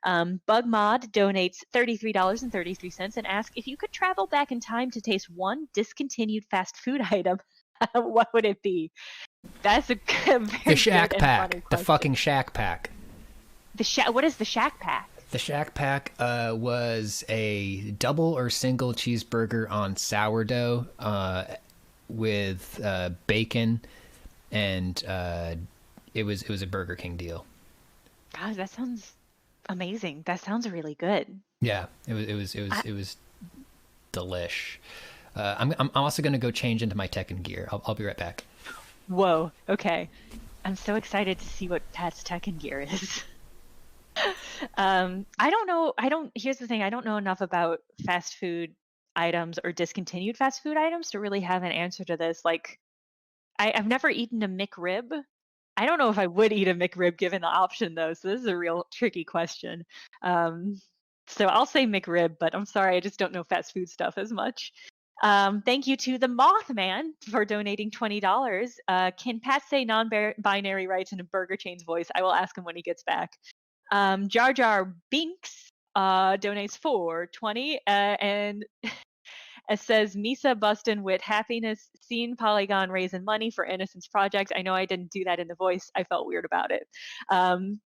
Bugmod donates $33.33 and asks if you could travel back in time to taste one discontinued fast food item, what would it be? That's a very The Shack good and Pack. funny The question. fucking Shack Pack. What is the Shack Pack? The Shack Pack was a double or single cheeseburger on sourdough with bacon, and it was a Burger King deal. God, that sounds amazing. That sounds really good. Yeah, it was delish. I'm also gonna go change into my Tekken gear. I'll be right back. Whoa. Okay. I'm so excited to see what Pat's Tekken gear is. I don't know. Here's the thing. I don't know enough about fast food items or discontinued fast food items to really have an answer to this. Like, I've never eaten a McRib. I don't know if I would eat a McRib given the option though. So this is a real tricky question. So I'll say McRib, but I'm sorry, I just don't know fast food stuff as much. Thank you to the Mothman for donating $20. Can Pat say non-binary rights in a burger chain's voice? I will ask him when he gets back. Jar Jar Binks donates $4.20 and it says Misa Bustin with happiness seen Polygon raising money for Innocence Project. I know I didn't do that in the voice. I felt weird about it.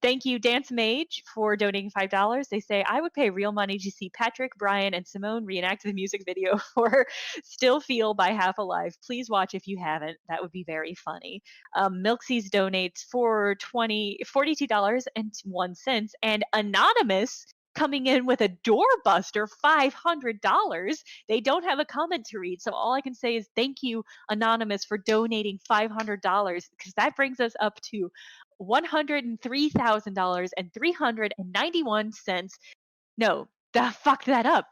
Thank you, Dance Mage, for donating $5. They say, I would pay real money to see Patrick, Brian, and Simone reenact the music video for Still Feel by Half Alive. Please watch if you haven't. That would be very funny. Milksies donates for $42.01. And Anonymous coming in with a doorbuster, $500. They don't have a comment to read, so all I can say is thank you, Anonymous, for donating $500, because that brings us up to $103,391. No, fuck that up.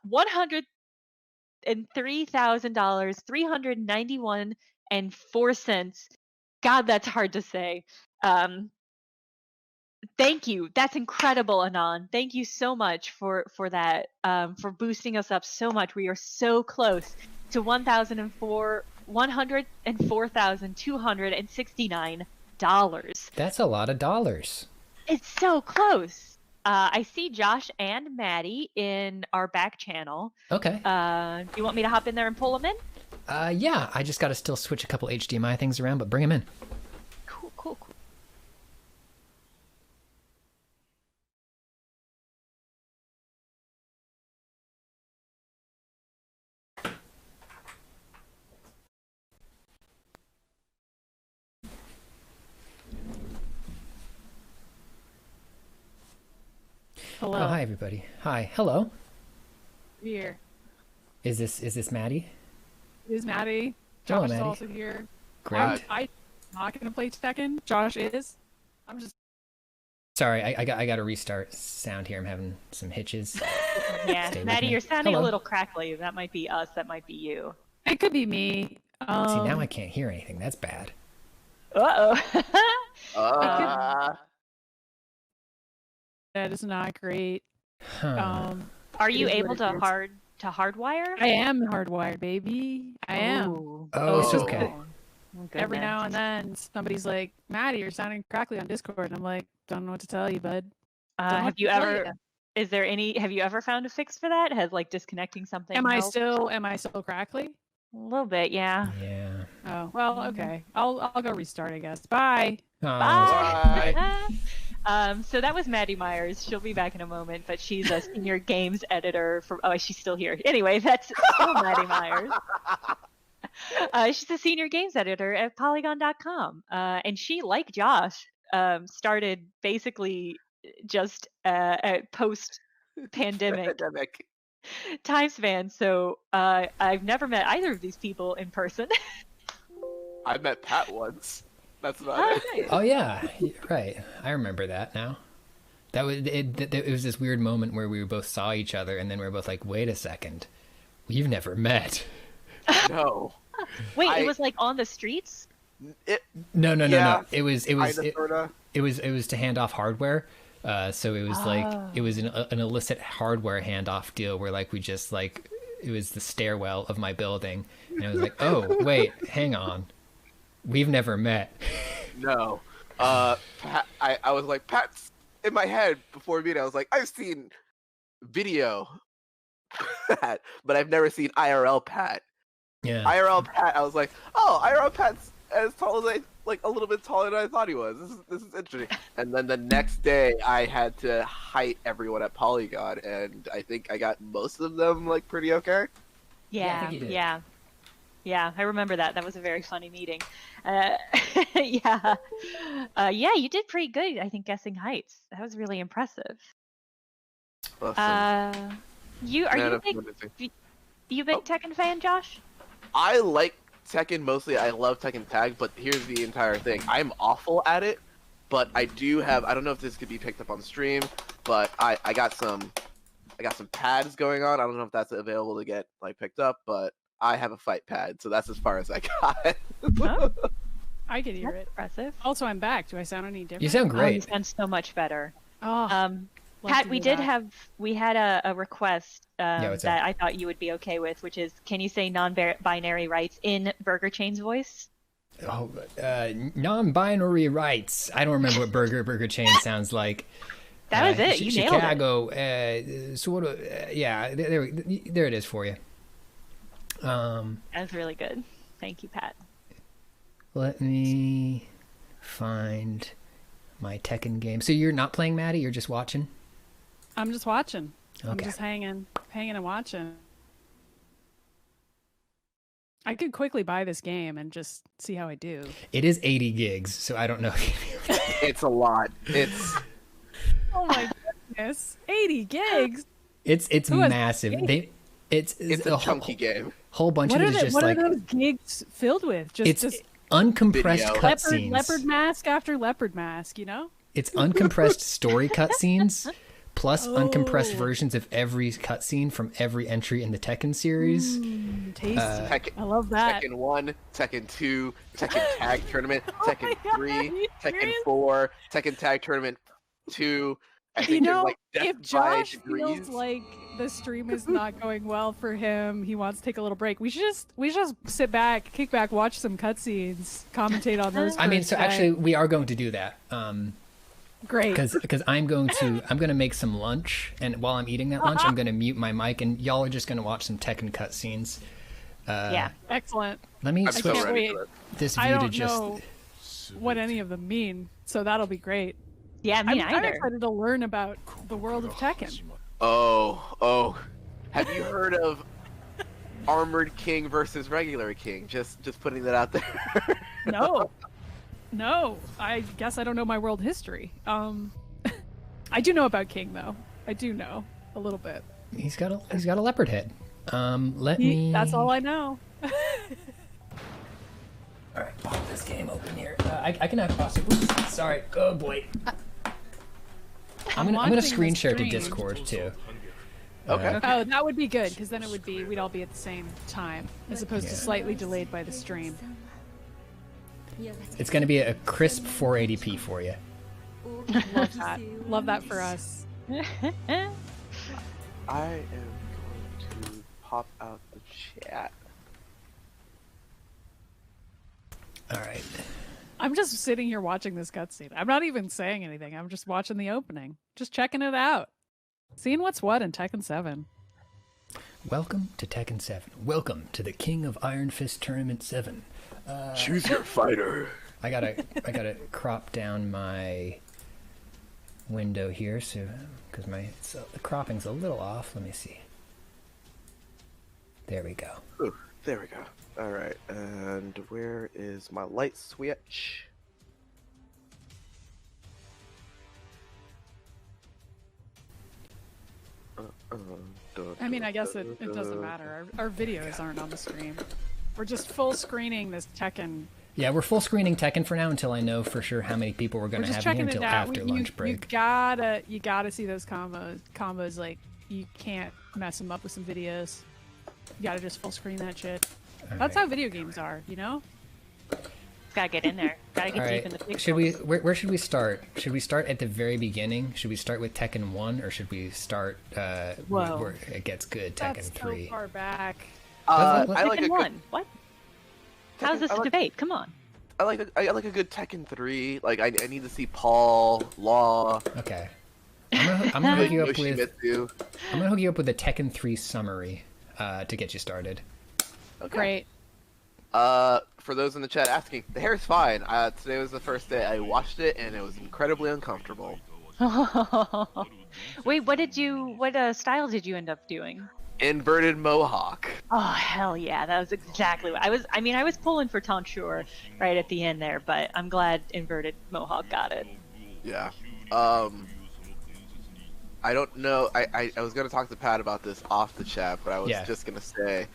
$103,391.04. God, that's hard to say. Thank you. That's incredible, Anon. Thank you so much for that, for boosting us up so much. We are so close to $104,269. That's a lot of dollars. It's so close. I see Josh and Maddy in our back channel. Okay. Do you want me to hop in there and pull them in? Yeah. I just got to still switch a couple HDMI things around, but bring them in. Cool. Hello. Oh, hi everybody. Hi. Hello. Here. Is this Maddy? It is Maddy. Hello, Josh is Maddy. also here. Great. I'm not gonna play Tekken. Josh is. I'm just. Sorry, I got to restart sound here. I'm having some hitches. Yeah, Stay with Maddy, me. you're sounding Hello. a little crackly. That might be us. That might be you. It could be me. See, now I can't hear anything. That's bad. Uh-oh. That is not great. Huh. Are you It is able what to it is. hardwire? I am hardwired, baby. I am. Ooh. Oh, Oh, okay. Every now and then, somebody's like, "Maddie, you're sounding crackly on Discord," and I'm like, "Don't know what to tell you, bud." Don't know have what you to tell ever? ya. Have you ever found a fix for that? Has like disconnecting something? Am I helped? still crackly? A little bit, yeah. Yeah. Oh well, okay. I'll go restart, I guess. Bye. Oh, Bye. So that was Maddy Myers. She'll be back in a moment, but she's a senior games editor for. Oh, she's still here. Anyway, that's still Maddy Myers. She's a senior games editor at Polygon.com, and she, like Josh, started basically just at post-pandemic time span. So I've never met either of these people in person. I met Pat once. That's about it. Oh yeah, right. I remember that now. That was it was this weird moment where we both saw each other, and then we were both like, "Wait a second, we've never met." No. Wait, it was like on the streets? No. Yeah, It was sorta. it was to hand off hardware. So it was like it was an illicit hardware handoff deal where like we just like it was the stairwell of my building, and I was like, "Oh wait, hang on, we've never met." No. Pat, I was like, Pat, in my head before meeting, I was like, I've seen video Pat, but I've never seen IRL Pat. Yeah. IRL Pat, I was like, oh, IRL Pat's as tall as like a little bit taller than I thought he was. This is interesting. And then the next day, I had to height everyone at Polygon, and I think I got most of them like pretty okay. Yeah, I think you did. Yeah, I remember that. That was a very funny meeting. Yeah. Yeah, you did pretty good, I think, guessing heights. That was really impressive. Awesome. You a big Tekken fan, Josh? I like Tekken mostly. I love Tekken Tag, but here's the entire thing. I'm awful at it, but I do have. I don't know if this could be picked up on stream, but I got some pads going on. I don't know if that's available to get like picked up, but I have a fight pad, so that's as far as I got. Oh, I can hear it. Impressive. Also, I'm back. Do I sound any different? You sound Oh, great. you sound so much better. Oh, Pat, we had a request what's that up? I thought you would be okay with, which is, can you say non-binary rights in Burger Chain's voice? Oh, non-binary rights. I don't remember what Burger Chain sounds like. That was it. You nailed it. Chicago, sort of. Yeah, there it is for you. That's really good. Thank you, Pat. Let me find my Tekken game. So you're not playing, Maddy? You're just watching? I'm just watching. I'm Okay. just hanging and watching. I could quickly buy this game and just see how I do. It is 80 gigs, so I don't know. It's a lot. It's Oh my goodness, 80 gigs. It's Who has massive. gigs? It's a chunky game. Whole bunch What of are it is just what like are those gigs filled with? it's Just uncompressed Video. cutscenes. leopard mask after leopard mask, you know? It's uncompressed story cutscenes plus uncompressed Oh. versions of every cutscene from every entry in the Tekken series. Tasty. Tekken, I love that. Tekken 1, Tekken 2, Tekken Tag Tournament, Tekken my God, 3, are you Tekken serious? 4, Tekken Tag Tournament 2. I You think there's know, like if Death by Josh Degrees. feels like the stream is not going well for him, he wants to take a little break. We should just sit back, kick back, watch some cutscenes, commentate on those. I mean, for so a day. actually, we are going to do that. Great. Because I'm gonna make some lunch, and while I'm eating that lunch, I'm gonna mute my mic, and y'all are just gonna watch some Tekken cutscenes. Yeah. Excellent. Let me I'm switch so can't ready wait. for it. this I view to don't just. know what any of them mean, so that'll be great. Yeah, me I'm neither. excited to learn about the world of Tekken. Oh. Have you heard of Armored King versus Regular King? Just putting that out there. No, I guess I don't know my world history. I do know about King though. I do know a little bit. He's got a leopard head. Let me. That's all I know. All right, pop this game open here. I can have pause. Oops, sorry. Oh boy. I'm gonna watching screen the share to stream. Discord too. Okay. Oh, that would be good because then we'd all be at the same time as opposed to Yeah. slightly delayed by the stream. It's gonna be a crisp 480p for you. Love that. Love that for us. I am going to pop out the chat. All right. I'm just sitting here watching this cutscene. I'm not even saying anything. I'm just watching the opening, just checking it out, seeing what's what in Tekken 7. Welcome to Tekken 7. Welcome to the King of Iron Fist Tournament 7. Choose your fighter. I gotta crop down my window here, so because the cropping's a little off. Let me see. There we go. Ooh, there we go. All right, and where is my light switch? I mean, I guess it doesn't matter. Our videos aren't on the stream. We're just full screening this Tekken. Yeah, we're full screening Tekken for now until I know for sure how many people we're We're gonna just have in here checking it until out. after You lunch break. you gotta see those combos. Combos, like, you can't mess them up with some videos. You gotta just full screen that shit. All That's right. how video games are, you know? Gotta get in there. Gotta get All deep in the right. pixels. Should we? Where should we start? Should we start at the very beginning? Should we start with Tekken 1, or should we start Whoa. where it gets good, Tekken That's 3? so far back. I Let's- like a Tekken good. 1. What? How's this I a like- debate? Come on. I like a good Tekken 3. Like I need to see Paul, Law. Okay. I'm gonna hook you up with. Yoshimitsu. I'm gonna hook you up with a Tekken 3 summary to get you started. Okay. Great. For those in the chat asking, the hair is fine. Today was the first day I washed it, and it was incredibly uncomfortable. Wait, what style did you end up doing? Inverted mohawk. Oh hell yeah, that was exactly what I was pulling for tonsure right at the end there, but I'm glad inverted mohawk got it. Yeah. I don't know. I was gonna talk to Pat about this off the chat, but I was just gonna say,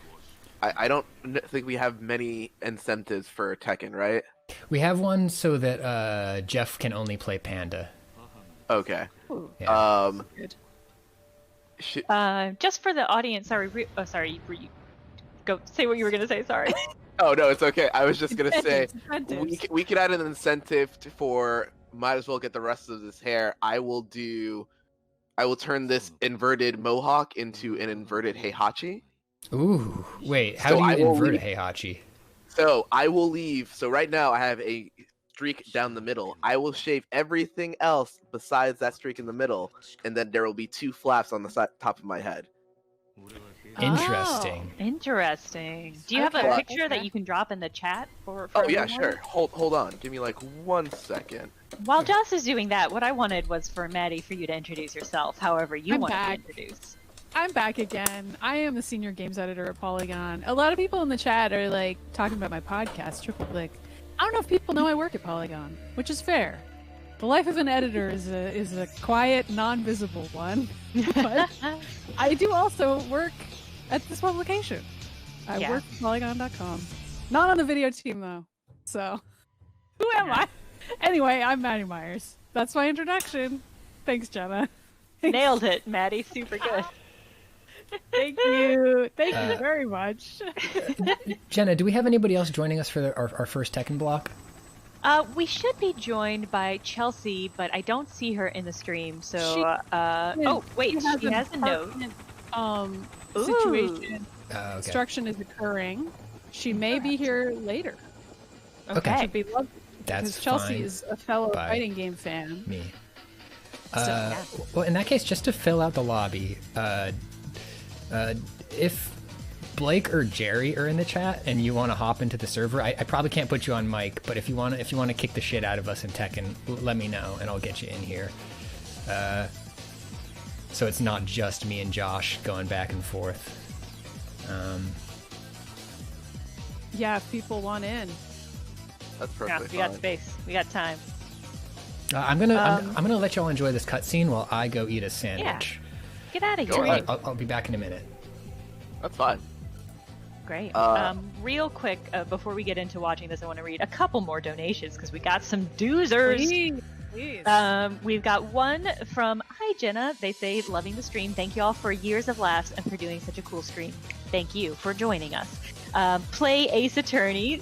I don't think we have many incentives for Tekken, right? We have one so that Jeff can only play Panda. Okay. Yeah. Good. Just for the audience, sorry, go say what you were gonna say. Sorry. Oh no, it's okay. I was just gonna say Incentives. we could add an incentive for might as well get the rest of this hair. I will turn this inverted mohawk into an inverted heihachi. Ooh, wait. How So do I you will invert a leave- heihachi? So I will leave. So right now I have a streak down the middle. I will shave everything else besides that streak in the middle, and then there will be 2 flaps on the top of my head. Interesting. Interesting. Do you have Okay, a picture that okay. you can drop in the chat for Oh yeah, everyone? sure. Hold on. Give me like 1 second. While Joss is doing that, what I wanted was for Maddy for you to introduce yourself, however you I'm want to be back. introduced. I'm back again. I am the senior games editor at Polygon. A lot of people in the chat are like talking about my podcast, Triple Click. I don't know if people know I work at Polygon, which is fair. The life of an editor is a quiet, non-visible one. But I do also work at this publication. I Yeah. work at Polygon.com. Not on the video team though. So who am I? Anyway, I'm Maddy Myers. That's my introduction. Thanks, Jenna. Nailed it, Maddy. Super good. Thank you. Thank you very much. Jenna, do we have anybody else joining us for our first Tekken block? We should be joined by Chelsea, but I don't see her in the stream. So, oh wait, she has a note. Ooh. Situation Okay. construction is occurring. She may be here later. Okay. It'd be lovely That's because Chelsea fine is a fellow by fighting game fan. me. yeah. Well, in that case, just to fill out the lobby, if Blake or Jerry are in the chat and you want to hop into the server, I probably can't put you on mic, but if you want to kick the shit out of us in Tekken, let me know and I'll get you in here. So it's not just me and Josh going back and forth. Yeah, if people want in. That's Yeah, perfectly we got fine. space. We got time. I'm gonna let y'all enjoy this cutscene while I go eat a sandwich. Get out of Go here. ahead. I'll be back in a minute. That's fine. Great. Uh, Real quick, before we get into watching this, I want to read a couple more donations because we got some doozers. Please. We've got one from Hi Jenna. They say, loving the stream. Thank you all for years of laughs and for doing such a cool stream. Thank you for joining us. Play Ace Attorney,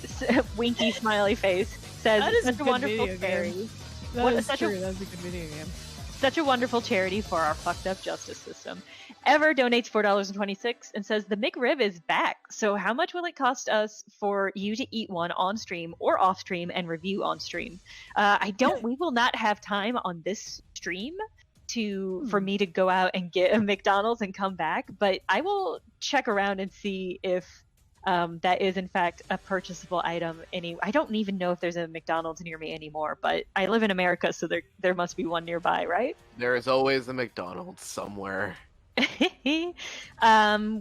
winky smiley face, says, That is a such a good wonderful video game. charity. That what- is such a- true. That's a good video game. Such a wonderful charity for our fucked up justice system. Ever donates $4.26 and says the McRib is back. So how much will it cost us for you to eat one on stream or off stream and review on stream? We will not have time on this stream for me to go out and get a McDonald's and come back, but I will check around and see if that is in fact a purchasable item. I don't even know if there's a McDonald's near me anymore, but I live in America, so there must be one nearby, right? There is always a McDonald's somewhere.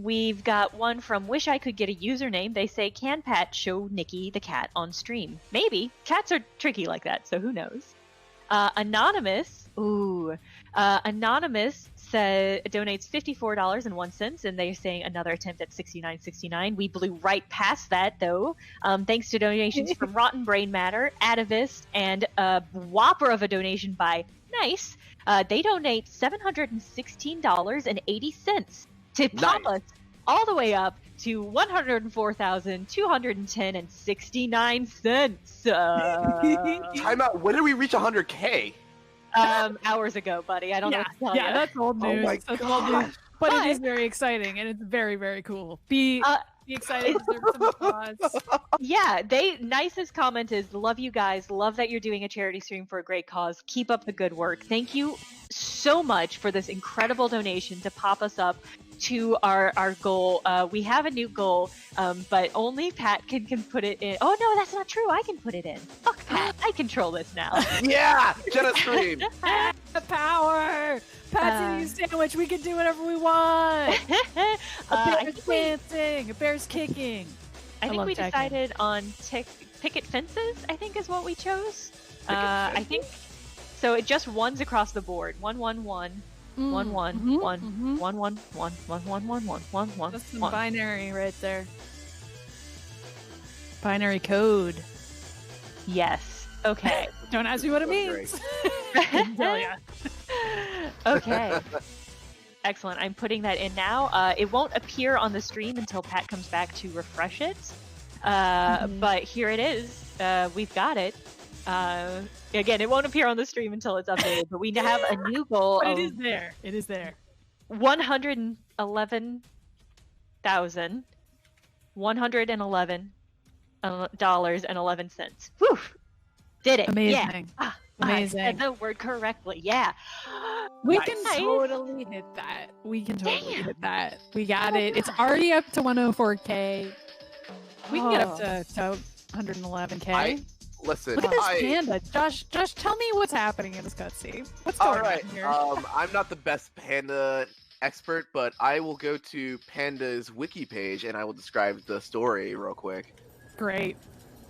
We've got one from Wish I Could Get a Username. They say, can Pat show Nikki the cat on stream? Maybe. Cats are tricky like that, so who knows? Anonymous donates $54.01, and they're saying another attempt at $69.69. We blew right past that, though, thanks to donations from Rotten Brain Matter, Atavist, and a whopper of a donation by Nice. They donate $716.80 to pop us all the way up to $104,210.69. Time out. When did we reach 100K? Hours ago, buddy. I don't know what to tell yeah, you. that's old Oh news. my That's old news. gosh. But it But- is very exciting and it's very, very cool. Be excited to deserve some applause. Yeah, nicest comment is love you guys. Love that you're doing a charity stream for a great cause. Keep up the good work. Thank you so much for this incredible donation to pop us up to our goal. We have a new goal, but only Pat can put it in. Oh no, that's not true. I can put it in. Fuck Pat. I control this now. Yeah, Jenna stream. Power. Pat's eating a sandwich. We can do whatever we want. A bear's dancing. A bear's kicking. I think we Tekken. decided on picket fences, I think is what we chose. I think so. It just ones across the board. 1 1 1 1 1 1 1 1 1 1 1 1 1 1. That's some binary right there. Binary code. Yes. Okay. Don't ask me what it means. Tell ya. Okay. Excellent. I'm putting that in now. It won't appear on the stream until Pat comes back to refresh it. But here it is. We've got it. Again, it won't appear on the stream until it's updated, but we have a new goal. But it is there. It is there. $111,111.11. Whew! Did it. Amazing. Yeah. Amazing. I said the word correctly. Yeah. We Nice. can totally hit that. We can totally hit that. We got it. It's already up to 104K. We can get up to 111K. Listen, Look at this panda. Josh, tell me what's happening in this cutscene. What's going on here? I'm not the best panda expert, but I will go to Panda's wiki page and I will describe the story real quick. Great.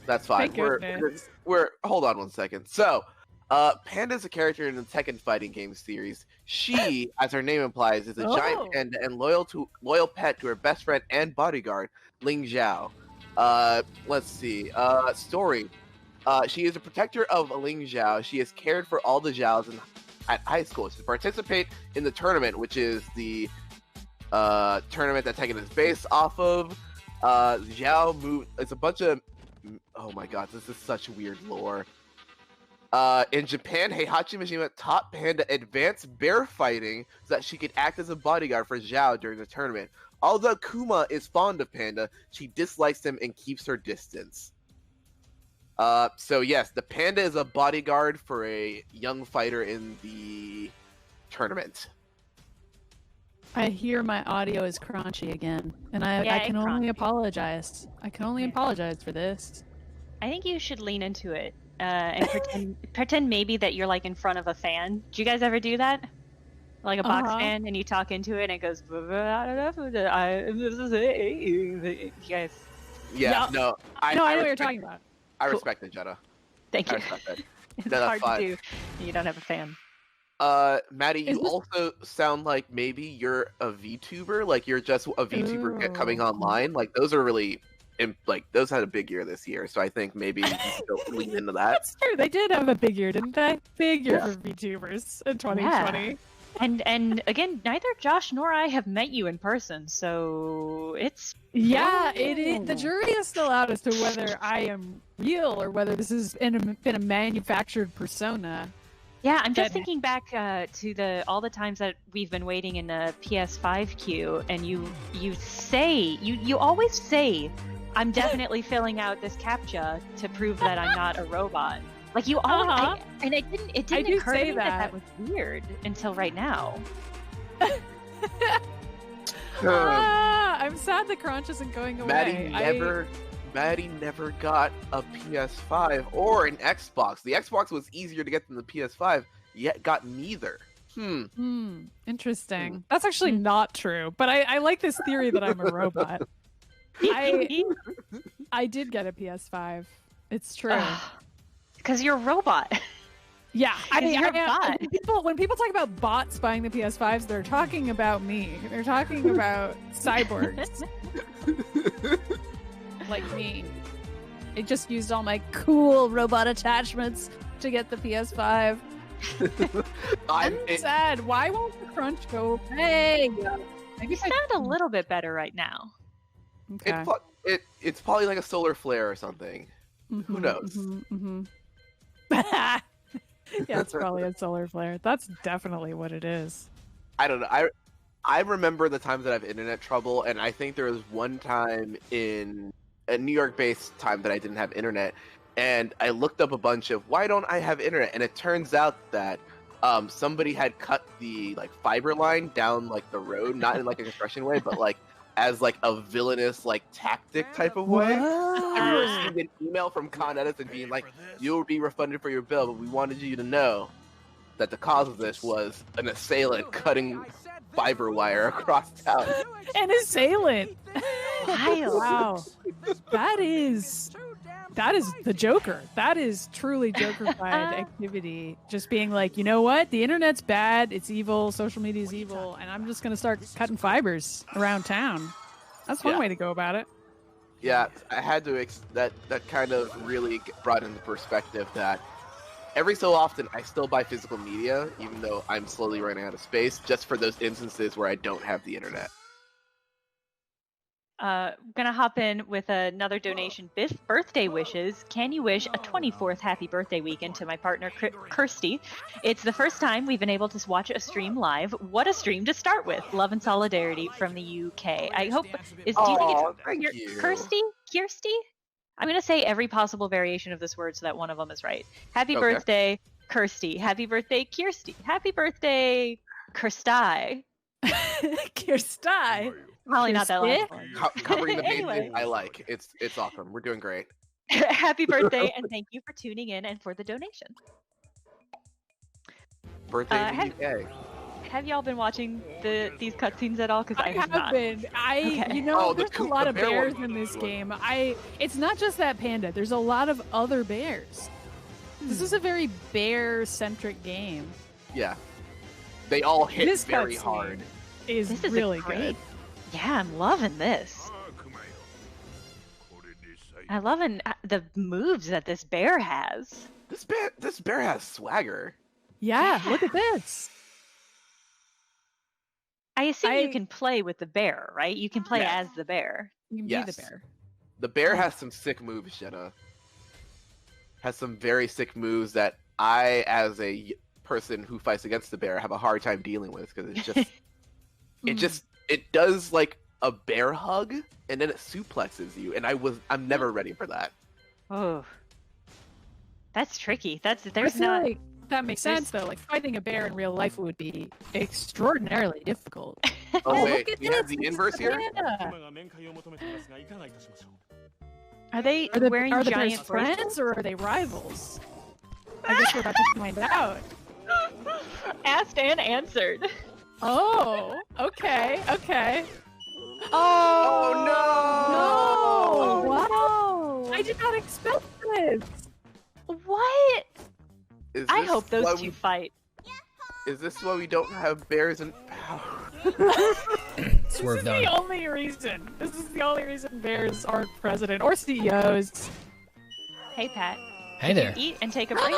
That's fine. Thank goodness. We're hold on one second. So, Panda's a character in the Tekken fighting game series. She, as her name implies, is a giant panda and loyal pet to her best friend and bodyguard, Ling Zhao. Let's see. Story. She is a protector of Ling Zhao. She has cared for all the Zhaos at high school. To participate in the tournament, which is the tournament that Tekken is based off of. Zhao moved. It's a bunch of. Oh my god, this is such weird lore. In Japan, Heihachi Mishima taught Panda advanced bear fighting so that she could act as a bodyguard for Zhao during the tournament. Although Kuma is fond of Panda, she dislikes him and keeps her distance. So yes, the Panda is a bodyguard for a young fighter in the tournament. I hear my audio is crunchy again, and I can only apologize. I can only apologize for this. I think you should lean into it and pretend maybe that you're like in front of a fan. Do you guys ever do that? Like a box fan, and you talk into it, and it goes. You guys. Yeah, no, I know what you're talking about. I respect it, Jenna. Thank you. I respect it. It's No, hard that's fine. to do. You don't have a fan. Maddie, you also sound like maybe you're a VTuber. Like you're just a VTuber coming online. Like those are really, like those had a big year this year. So I think maybe you should lean into that. That's true. They did have a big year, didn't they? Big year for VTubers in 2020. Yeah. And again, neither Josh nor I have met you in person, so it's it is. The jury is still out as to whether I am real or whether this has been a manufactured persona. Yeah, I'm just thinking back to all the times that we've been waiting in the PS5 queue, and you always say, "I'm definitely filling out this CAPTCHA to prove that I'm not a robot." Like you always, and it didn't occur to me that was weird until right now. I'm sad the crunch isn't going away. Maddy never got a PS5 or an Xbox. The Xbox was easier to get than the PS5, yet got neither. Interesting. That's actually not true, but I like this theory that I'm a robot. I did get a PS5. It's true. Because you're a robot. Yeah, you're a bot. When people talk about bots buying the PS5s, they're talking about me. They're talking about cyborgs. Like me. I just used all my cool robot attachments to get the PS5. I'm sad. Why won't the crunch go away? You sound a little bit better right now. Okay. It's probably like a solar flare or something. Who knows? Yeah, it's probably a solar flare. That's definitely what it is. I don't know. I remember the times that I have internet trouble, and I think there was one time in a New York-based time that I didn't have internet, and I looked up a bunch of why don't I have internet, and it turns out that somebody had cut the like fiber line down like the road, not in like a construction way, but like as like a villainous like tactic type of way. And we received an email from Con Edison being like, "You'll be refunded for your bill, but we wanted you to know that the cause of this was an assailant cutting fiber wire across town." An assailant. Wild. Wow. That is the Joker. That is truly Joker-fied activity. Just being like, you know what? The internet's bad. It's evil. Social media is evil. And I'm just going to start cutting fibers around town. That's one way to go about it. Yeah, I had to. That kind of really brought into perspective that every so often I still buy physical media, even though I'm slowly running out of space, just for those instances where I don't have the internet. Gonna hop in with another donation. Birthday wishes. Can you wish a 24th happy birthday weekend to my partner Kirsty? It's the first time we've been able to watch a stream live. What a stream to start with. Love and solidarity from the UK. I hope do you think it's Kirsty? I'm gonna say every possible variation of this word so that one of them is right. Happy birthday, Kirsty. Happy birthday, Kirsty. Happy birthday, Kirsty. Kirsty. Probably not that last one. Covering the bases, Anyway. I like. It's awesome. We're doing great. Happy birthday, and thank you for tuning in and for the donation. Birthday in the UK. Have y'all been watching these cutscenes at all? Because I have not. been. Okay. You know, the there's a lot of bear bears one in was this a good game. It's not just that panda. There's a lot of other bears. This is a very bear-centric game. Yeah. They all hit This very cutscene hard. Is This is really great. good. Yeah, I'm loving this. I love the moves that this bear has. This bear has swagger. Yeah, look at this. I assume you can play with the bear, right? You can play Yeah. as the bear. You can Yes. be the bear. The bear has some sick moves, Jenna. Has some very sick moves that I, as a person who fights against the bear, have a hard time dealing with because it's just it does like a bear hug and then it suplexes you, and I'm never ready for that. Oh, that's tricky. I feel like that makes sense though. Like fighting a bear in real life would be extraordinarily difficult. Oh look wait, at we have this, the it's inverse the here. panda. Are they Are the wearing bears giant friends or are they rivals? I guess we're about to find out. Asked and answered. Oh, okay. Oh No! Wow! I did not expect this. What? no! I hope those two fight. Is this why we don't have bears in power? Swerved This is the only reason. This is the only reason bears aren't president or CEOs. Hey, Pat. Hey there. Eat and take a break.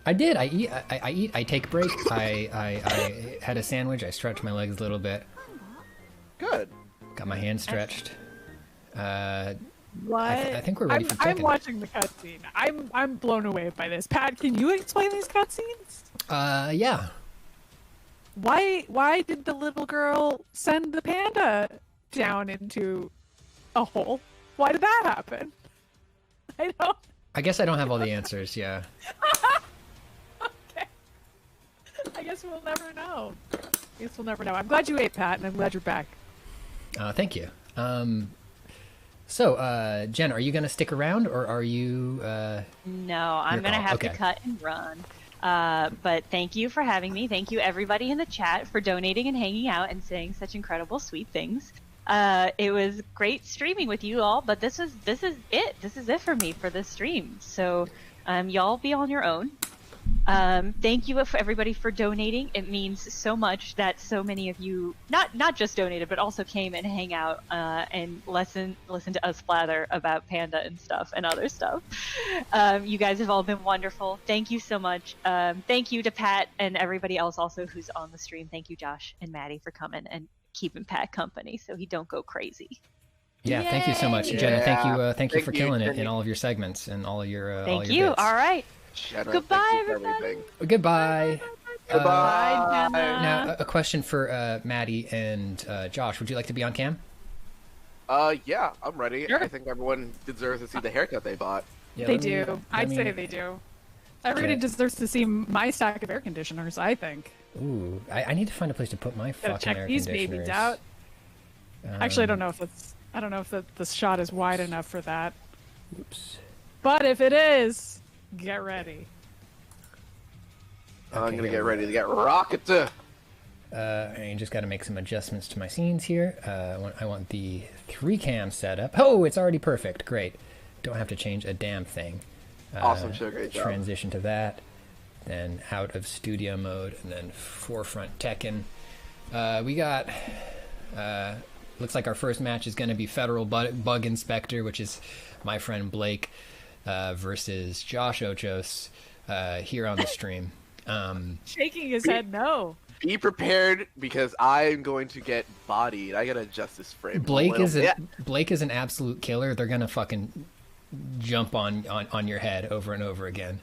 I did. I eat. I take a break. I had a sandwich. I stretched my legs a little bit. Good. Got my hands stretched. What? I think we're ready for I'm Tekken. watching the cutscene. I'm blown away by this. Pat, can you explain these cutscenes? Yeah. Why did the little girl send the panda down into a hole? Why did that happen? I don't. I guess I don't have all the answers. Yeah. Okay. I guess we'll never know. I'm glad you ate, Pat, and I'm glad you're back. Thank you. So, Jen, are you gonna stick around, or are you? No, I'm Your going to call. have Okay. to cut and run. But thank you for having me. Thank you, everybody in the chat, for donating and hanging out and saying such incredible, sweet things. It was great streaming with you all, but this is it. This is it for me for this stream. So, y'all be on your own. Thank you for everybody for donating. It means so much that so many of you not just donated, but also came and hang out and listen to us blather about Panda and stuff and other stuff. You guys have all been wonderful. Thank you so much. Thank you to Pat and everybody else also who's on the stream. Thank you, Josh and Maddy, for coming and keeping Pat company so he don't go crazy. Yeah. Thank you so much, Yay! Jenna. Thank you. Thank you Thank for you, killing it Jenny. in all of your segments and all of your. Thank all your you. bits. All right. Jenna, Goodbye, thank you for everybody. everything. Goodbye. Bye. Hi, Bye. Jenna. Now, a question for Maddie and Josh. Would you like to be on cam? Yeah, I'm ready. Sure. I think everyone deserves to see the haircut they bought. Yeah, They let me- do. let I'd me- say they do. Everybody Okay. deserves to see my stack of air conditioners, I think. Ooh, I need to find a place to put my Gotta fucking check air these conditioners. babies out. Actually, I don't Um, know if it's. I don't know if the shot is wide enough for that. Oops. But if it is, get ready. I'm Okay, gonna here get we ready go. to get rocket. I just got to make some adjustments to my scenes here. I want the 3 cam setup. Oh, it's already perfect. Great. Don't have to change a damn thing. Awesome show, great job. Transition to that. Then out of studio mode, and then forefront Tekken. We got. Looks like our first match is going to be Federal Bug Inspector, which is my friend Blake versus Josh Ochos here on the stream. Shaking his head no. Be prepared because I'm going to get bodied. I gotta adjust this frame. Blake is Yeah. Blake is an absolute killer. They're gonna fucking jump on your head over and over again.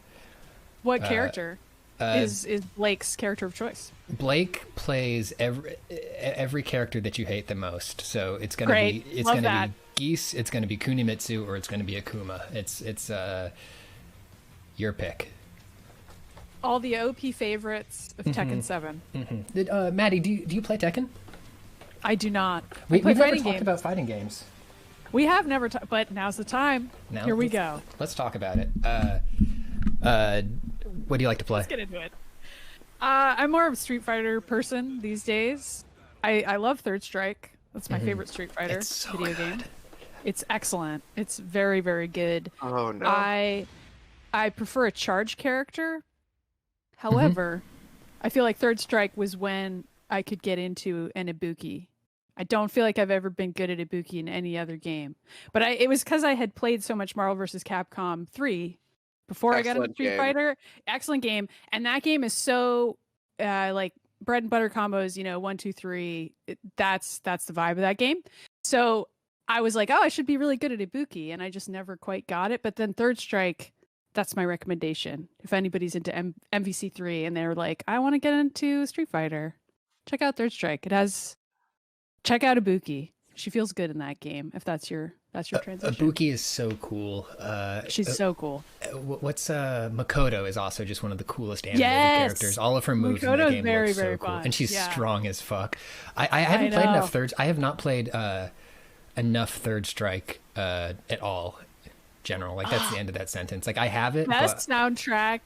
What character uh, is Blake's character of choice? Blake plays every character that you hate the most. So it's gonna Great. be Love that. Geese, it's gonna be Kunimitsu, or it's gonna be Akuma. It's your pick. All the OP favorites of Tekken 7. Maddie, do you play Tekken? I do not. We, I play we've never fighting talked games. about fighting games. We have never, but now's the time. Now, Here we go. Let's talk about it. What do you like to play? Let's get into it. I'm more of a Street Fighter person these days. I love Third Strike. That's my favorite Street Fighter It's so video good. game. It's excellent. It's very, very good. Oh no. I prefer a charge character. However, I feel like Third Strike was when I could get into an Ibuki. I don't feel like I've ever been good at Ibuki in any other game. But it was because I had played so much Marvel vs. Capcom 3 before I got into Excellent Street game. Fighter. Excellent game. And that game is so like bread and butter combos, 1, 2, 3. That's the vibe of that game. So I was like, oh, I should be really good at Ibuki. And I just never quite got it. But then Third Strike, that's my recommendation. If anybody's into MVC3 and they're like, I want to get into Street Fighter, check out Third Strike. Check out Ibuki. She feels good in that game. If that's your transition. Ibuki is so cool. She's so cool. What's Makoto is also just one of the coolest animated Yes! characters. All of her moves in Makoto's the game very, look so very cool, fun. and she's Yeah. strong as fuck. I haven't played know. enough thirds. I have not played enough Third Strike at all. General, like that's the end of that sentence. Like I have it, Best soundtrack,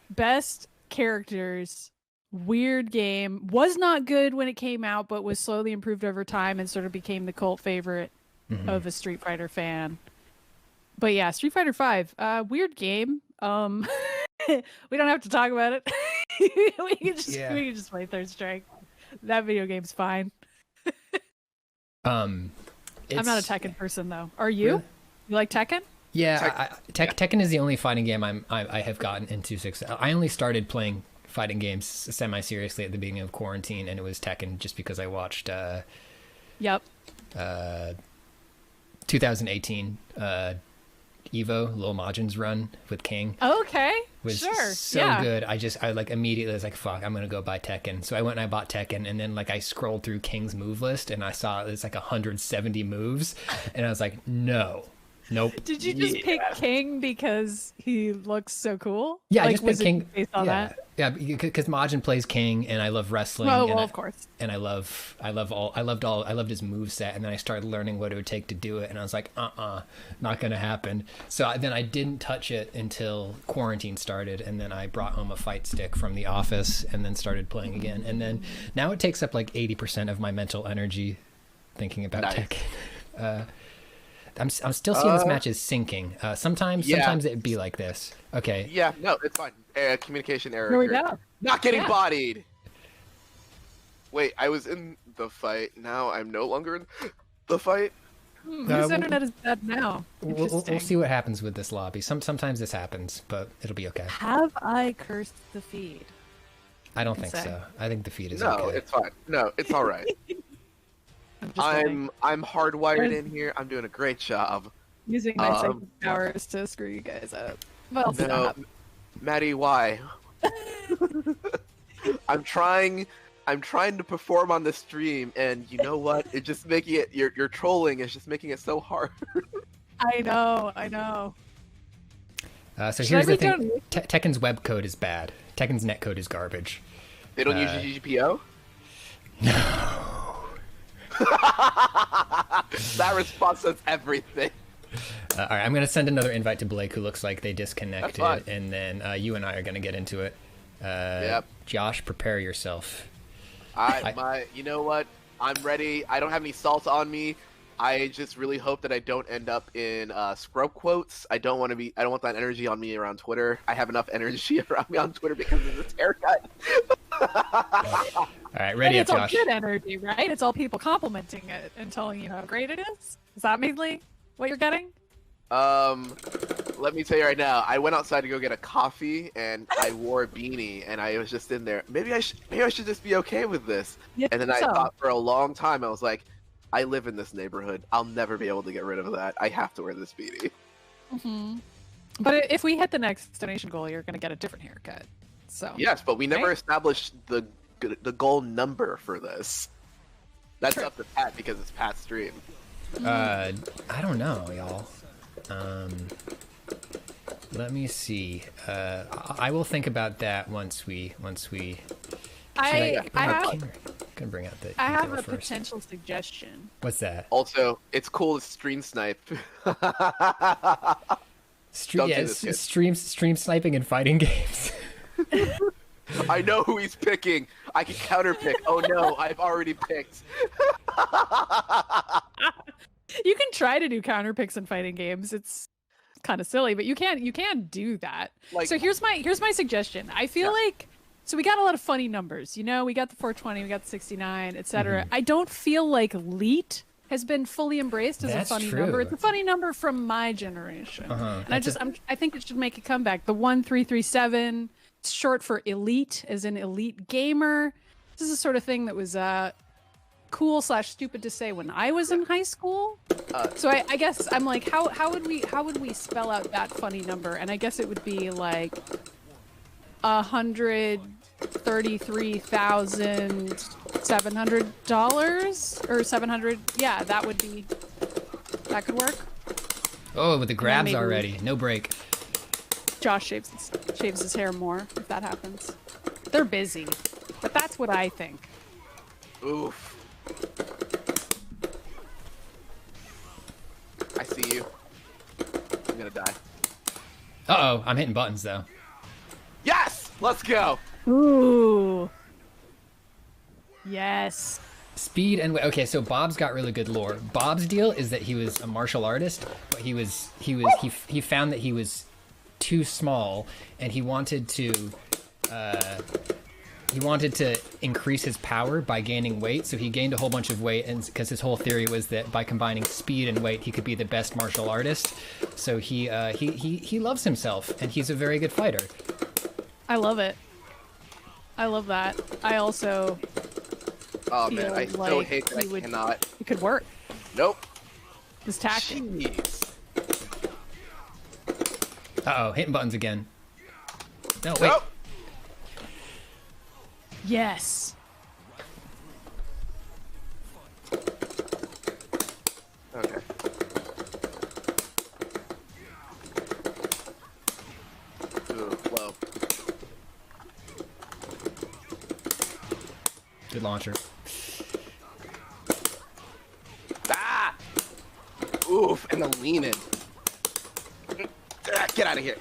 best characters, weird game. Was not good when it came out, but was slowly improved over time and sort of became the cult favorite of a Street Fighter fan. But yeah, Street Fighter 5, weird game. We don't have to talk about it. we can just play Third Strike. That video game's fine. I'm not a Tekken person though. Are you? Really? You like Tekken? Yeah, Tekken is the only fighting game I have gotten into success. I only started playing fighting games semi-seriously at the beginning of quarantine, and it was Tekken just because I watched Yep. 2018 Evo, Lil Majin's run with King. Okay. Was sure. so yeah. good. I like immediately was like, fuck, I'm gonna go buy Tekken. So I went and I bought Tekken, and then like I scrolled through King's move list and I saw it's like 170 moves, and I was like, nope. Did you just pick King because he looks so cool? Yeah, like, I just was picked King. it based on yeah, that? yeah, because Majin plays King, and I love wrestling. Oh, and well, of course. And I loved his move set, and then I started learning what it would take to do it, and I was like, not gonna happen. So then I didn't touch it until quarantine started, and then I brought home a fight stick from the office, and then started playing again, and then now it takes up like 80% of my mental energy thinking about Nice. Tekken. I'm still seeing this match is sinking. Sometimes it'd be like this. Okay. Yeah, no, it's fine. Communication error. Here we here. go. Not getting Yeah. bodied. Wait, I was in the fight. Now I'm no longer in the fight. Whose internet is bad now? We'll Interesting. see what happens with this lobby. Sometimes this happens, but it'll be okay. Have I cursed the feed? I don't think say. so. I think the feed is No, okay. it's fine. No, it's all right. I'm just kidding. I'm hardwired in here. I'm doing a great job. Using my psychic um, powers to screw you guys up. Well, No, stop. Maddie, why? I'm trying to perform on the stream, and you know what? It's just making it. Your trolling is just making it so hard. I know. So Should here's I the reach thing: Tekken's web code is bad. Tekken's net code is garbage. They don't use GGPO. No. That response says everything. All right, I'm gonna send another invite to Blake, who looks like they disconnected, That's fine. and then you and I are gonna get into it. Yep. Josh, prepare yourself. You know what? I'm ready. I don't have any salt on me. I just really hope that I don't end up in scrub quotes. I don't want that energy on me around Twitter. I have enough energy around me on Twitter because of this haircut. All right, ready up, It's all Josh. good energy, right? It's all people complimenting it and telling you how great it is. Is that mainly what you're getting? Let me tell you right now. I went outside to go get a coffee, and I wore a beanie, and I was just in there. Maybe I should just be okay with this. Yeah, And then I so. thought for a long time, I was like, I live in this neighborhood. I'll never be able to get rid of that. I have to wear this beanie. Mm-hmm. But if we hit the next donation goal, you're going to get a different haircut. So Yes, but we never Right. established the goal number for this. That's True. up to Pat because it's Pat's stream. I don't know, y'all. Let me see. I will think about that once we. I Can bring out the. have detail a first. potential suggestion. What's that? Also, it's cool to stream snipe. Don't do this, kid. Stream sniping and fighting games. I know who he's picking. I can counter pick. Oh no, I've already picked. You can try to do counter picks in fighting games. It's kind of silly, but you can't do that. Like- So here's my suggestion. I feel like so we got a lot of funny numbers. You know, we got the 420, we got the 69, etc. I don't feel like Leet has been fully embraced as That's a funny true. number. It's a funny number from my generation, and That's I think it should make a comeback. The 1337, it's short for elite, as in elite gamer. This is the sort of thing that was cool / stupid to say when I was in high school. So I guess I'm like, how would we spell out that funny number? And I guess it would be like $133,700 or 700. Yeah, that could work. Oh, with the grabs maybe we- already. No break. Josh shaves his hair more if that happens. They're busy, but that's what I think. Oof. I see you. I'm gonna die. Uh-oh, I'm hitting buttons though. Yes! Let's go! Ooh. Yes. Speed and okay, so Bob's got really good lore. Bob's deal is that he was a martial artist, but he found that he was too small, and he wanted to increase his power by gaining weight. So he gained a whole bunch of weight, and because his whole theory was that by combining speed and weight, he could be the best martial artist. So he loves himself, and he's a very good fighter. I love it. I love that. I also Oh man, I feel so like hate that I he would- cannot. it could work. Nope. This tactic. Jeez. Uh-oh, hitting buttons again. No, wait. Nope. Yes. Okay. Ooh, low. Good launcher. Ah! Oof, and the lean in. Ah, get out of here.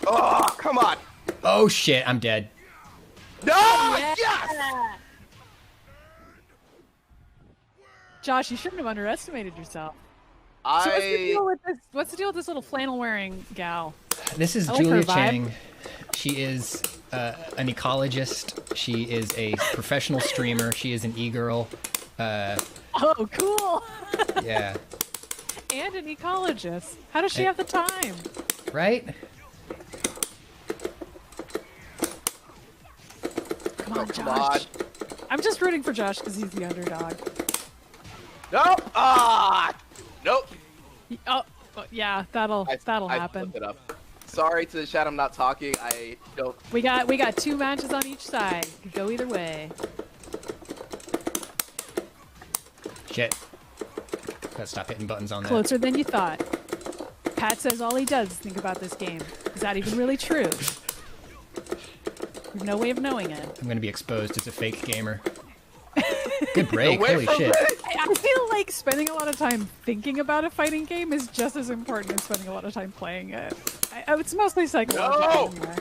Oh, come on. Oh shit, I'm dead. No! Yes! Josh, you shouldn't have underestimated yourself. So what's the deal I with this? What's the deal with this little flannel wearing gal? This is I like her Julia vibe. Chang. She is an ecologist. She is a professional streamer. She is an e-girl. Oh, cool. Yeah. And an ecologist. How does she Hey. have the time? Right? Come on, come Josh. I'm just rooting for Josh because he's the underdog. Nope. Ah! Nope. Oh, yeah, that'll I happen. flipped it up. Sorry to the chat, I'm not talking. I don't. We got 2 matches on each side. Could go either way. Shit. Gotta stop hitting buttons on that. Closer than you thought. Pat says all he does is think about this game. Is that even really true? There's no way of knowing it. I'm gonna be exposed as a fake gamer. Good break, Away holy from shit. me! I feel like spending a lot of time thinking about a fighting game is just as important as spending a lot of time playing it. It's mostly psychological. No! Anyway.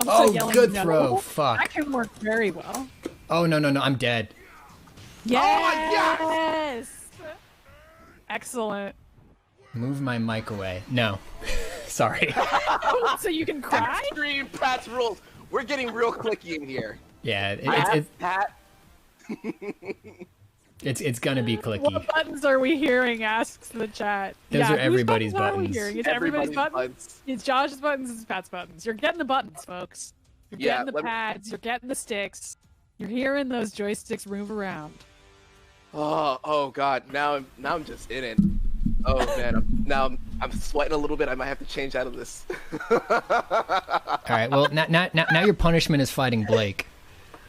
I'm Oh, yelling good no. throw. Fuck. That can work very well. Oh, no, I'm dead. Yes! Excellent. Move my mic away. No. Sorry. So you can cry? Extreme Pat's rules. We're getting real clicky in here. Yeah, Pat. it's gonna be clicky. What buttons are we hearing? Asks the chat. Those are whose everybody's Are we buttons. hearing? It's everybody's buttons. buttons. It's Josh's buttons. It's Pat's buttons. You're getting the buttons, folks. You're Yeah, getting the let me- pads. You're getting the sticks. You're hearing those joysticks move around. Oh God! Now I'm just in it. Oh man! I'm sweating a little bit. I might have to change out of this. All right. Well, now your punishment is fighting Blake.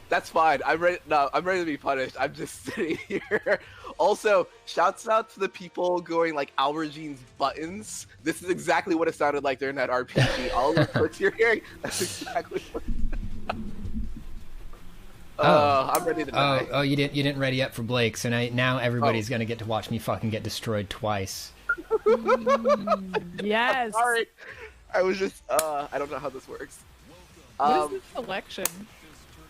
That's fine. I'm ready. No, I'm ready to be punished. I'm just sitting here. Also, shouts out to the people going like Albergine's buttons. This is exactly what it sounded like during that RPG. All the clicks you're hearing. That's exactly what. I'm ready to die. Oh, you didn't ready up for Blake, so now everybody's gonna get to watch me fucking get destroyed twice. Yes. Sorry. I was just. I don't know how this works. What is the selection?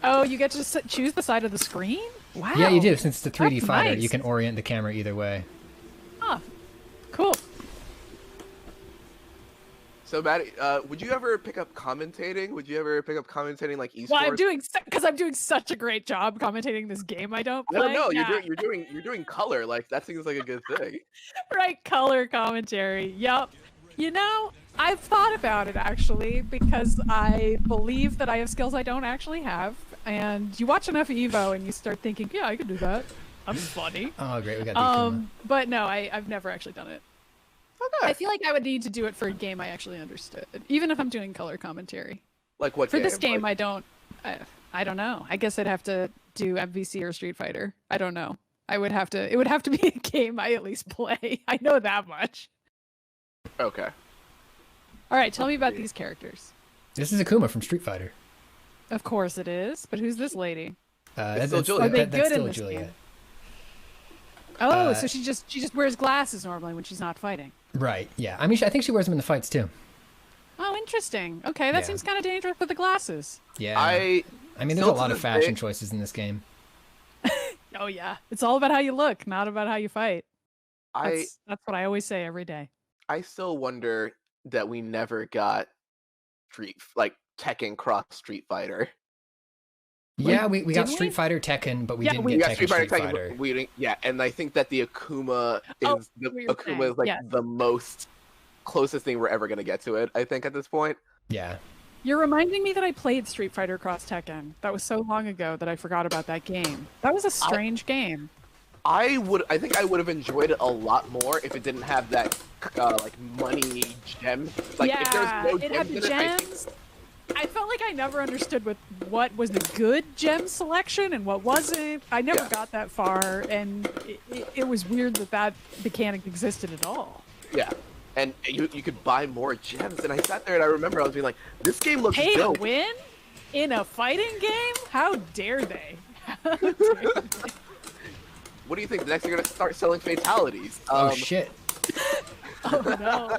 Oh, you get to choose the side of the screen? Wow. Yeah, you do. Since it's a 3D That's fighter, nice. you can orient the camera either way. Huh. Cool. So, Maddy, would you ever pick up commentating? Would you ever pick up commentating like esports? Well, I'm doing such a great job commentating this game I don't play. No, Yeah. you're doing color. Like that seems like a good thing. Right, color commentary. Yep. You know, I've thought about it actually because I believe that I have skills I don't actually have. And you watch enough Evo and you start thinking, yeah, I can do that. I'm funny. Oh, great, we got the Akuma. But no, I've never actually done it. Okay. I feel like I would need to do it for a game I actually understood, even if I'm doing color commentary. Like what? For this game, Like, I don't know. I guess I'd have to do MVC or Street Fighter. I don't know. It would have to be a game I at least play. I know that much. Okay. All right, tell me about these characters. This is Akuma from Street Fighter. Of course it is, but who's this lady? still Juliet. Are they that's good still in this Juliet. game? Oh, so she just wears glasses normally when she's not fighting. Right. Yeah. I mean, I think she wears them in the fights too. Oh, interesting. Okay, that Yeah. seems kind of dangerous with the glasses. Yeah. I mean, there's still a lot to of this fashion day- choices in this game. Oh yeah, it's all about how you look, not about how you fight. I That's what I always say every day. I still wonder that we never got Tekken cross Street Fighter. Yeah, we got didn't we? Street Fighter Tekken, but we Yeah, didn't we get got Tekken Street Fighter. We didn't, yeah, and I think that the Akuma Oh, is what you're saying, like yes. the most closest thing we're ever gonna get to it. I think at this point. Yeah. You're reminding me that I played Street Fighter Cross Tekken. That was so long ago that I forgot about that game. That was a strange game. I think I would have enjoyed it a lot more if it didn't have that like money gem. Like if yeah, there's no it had gems the in it, I think gems. I felt like I never understood what was the good gem selection and what wasn't. I never Yeah. got that far, and it was weird that mechanic existed at all. yeah. And you could buy more gems, and I sat there and I remember I was being like, this game looks Pay to dope. win in a fighting game? How dare they? How dare they? What do you think? Next, they're gonna start selling fatalities. Oh shit. Oh no.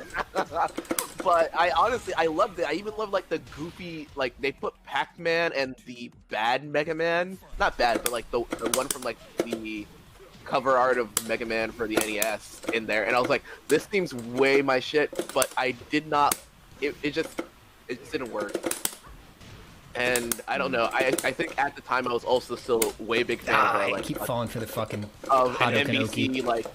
But I honestly, I loved it. I even loved like the goofy, like they put Pac-Man and the bad Mega Man, not bad, but like the one from like the cover art of Mega Man for the NES in there, and I was like, this seems way my shit, but I did not. It just didn't work. And I don't know. I think at the time I was also still a way big fan of I like keep falling for the fucking of an Hadouken MVC like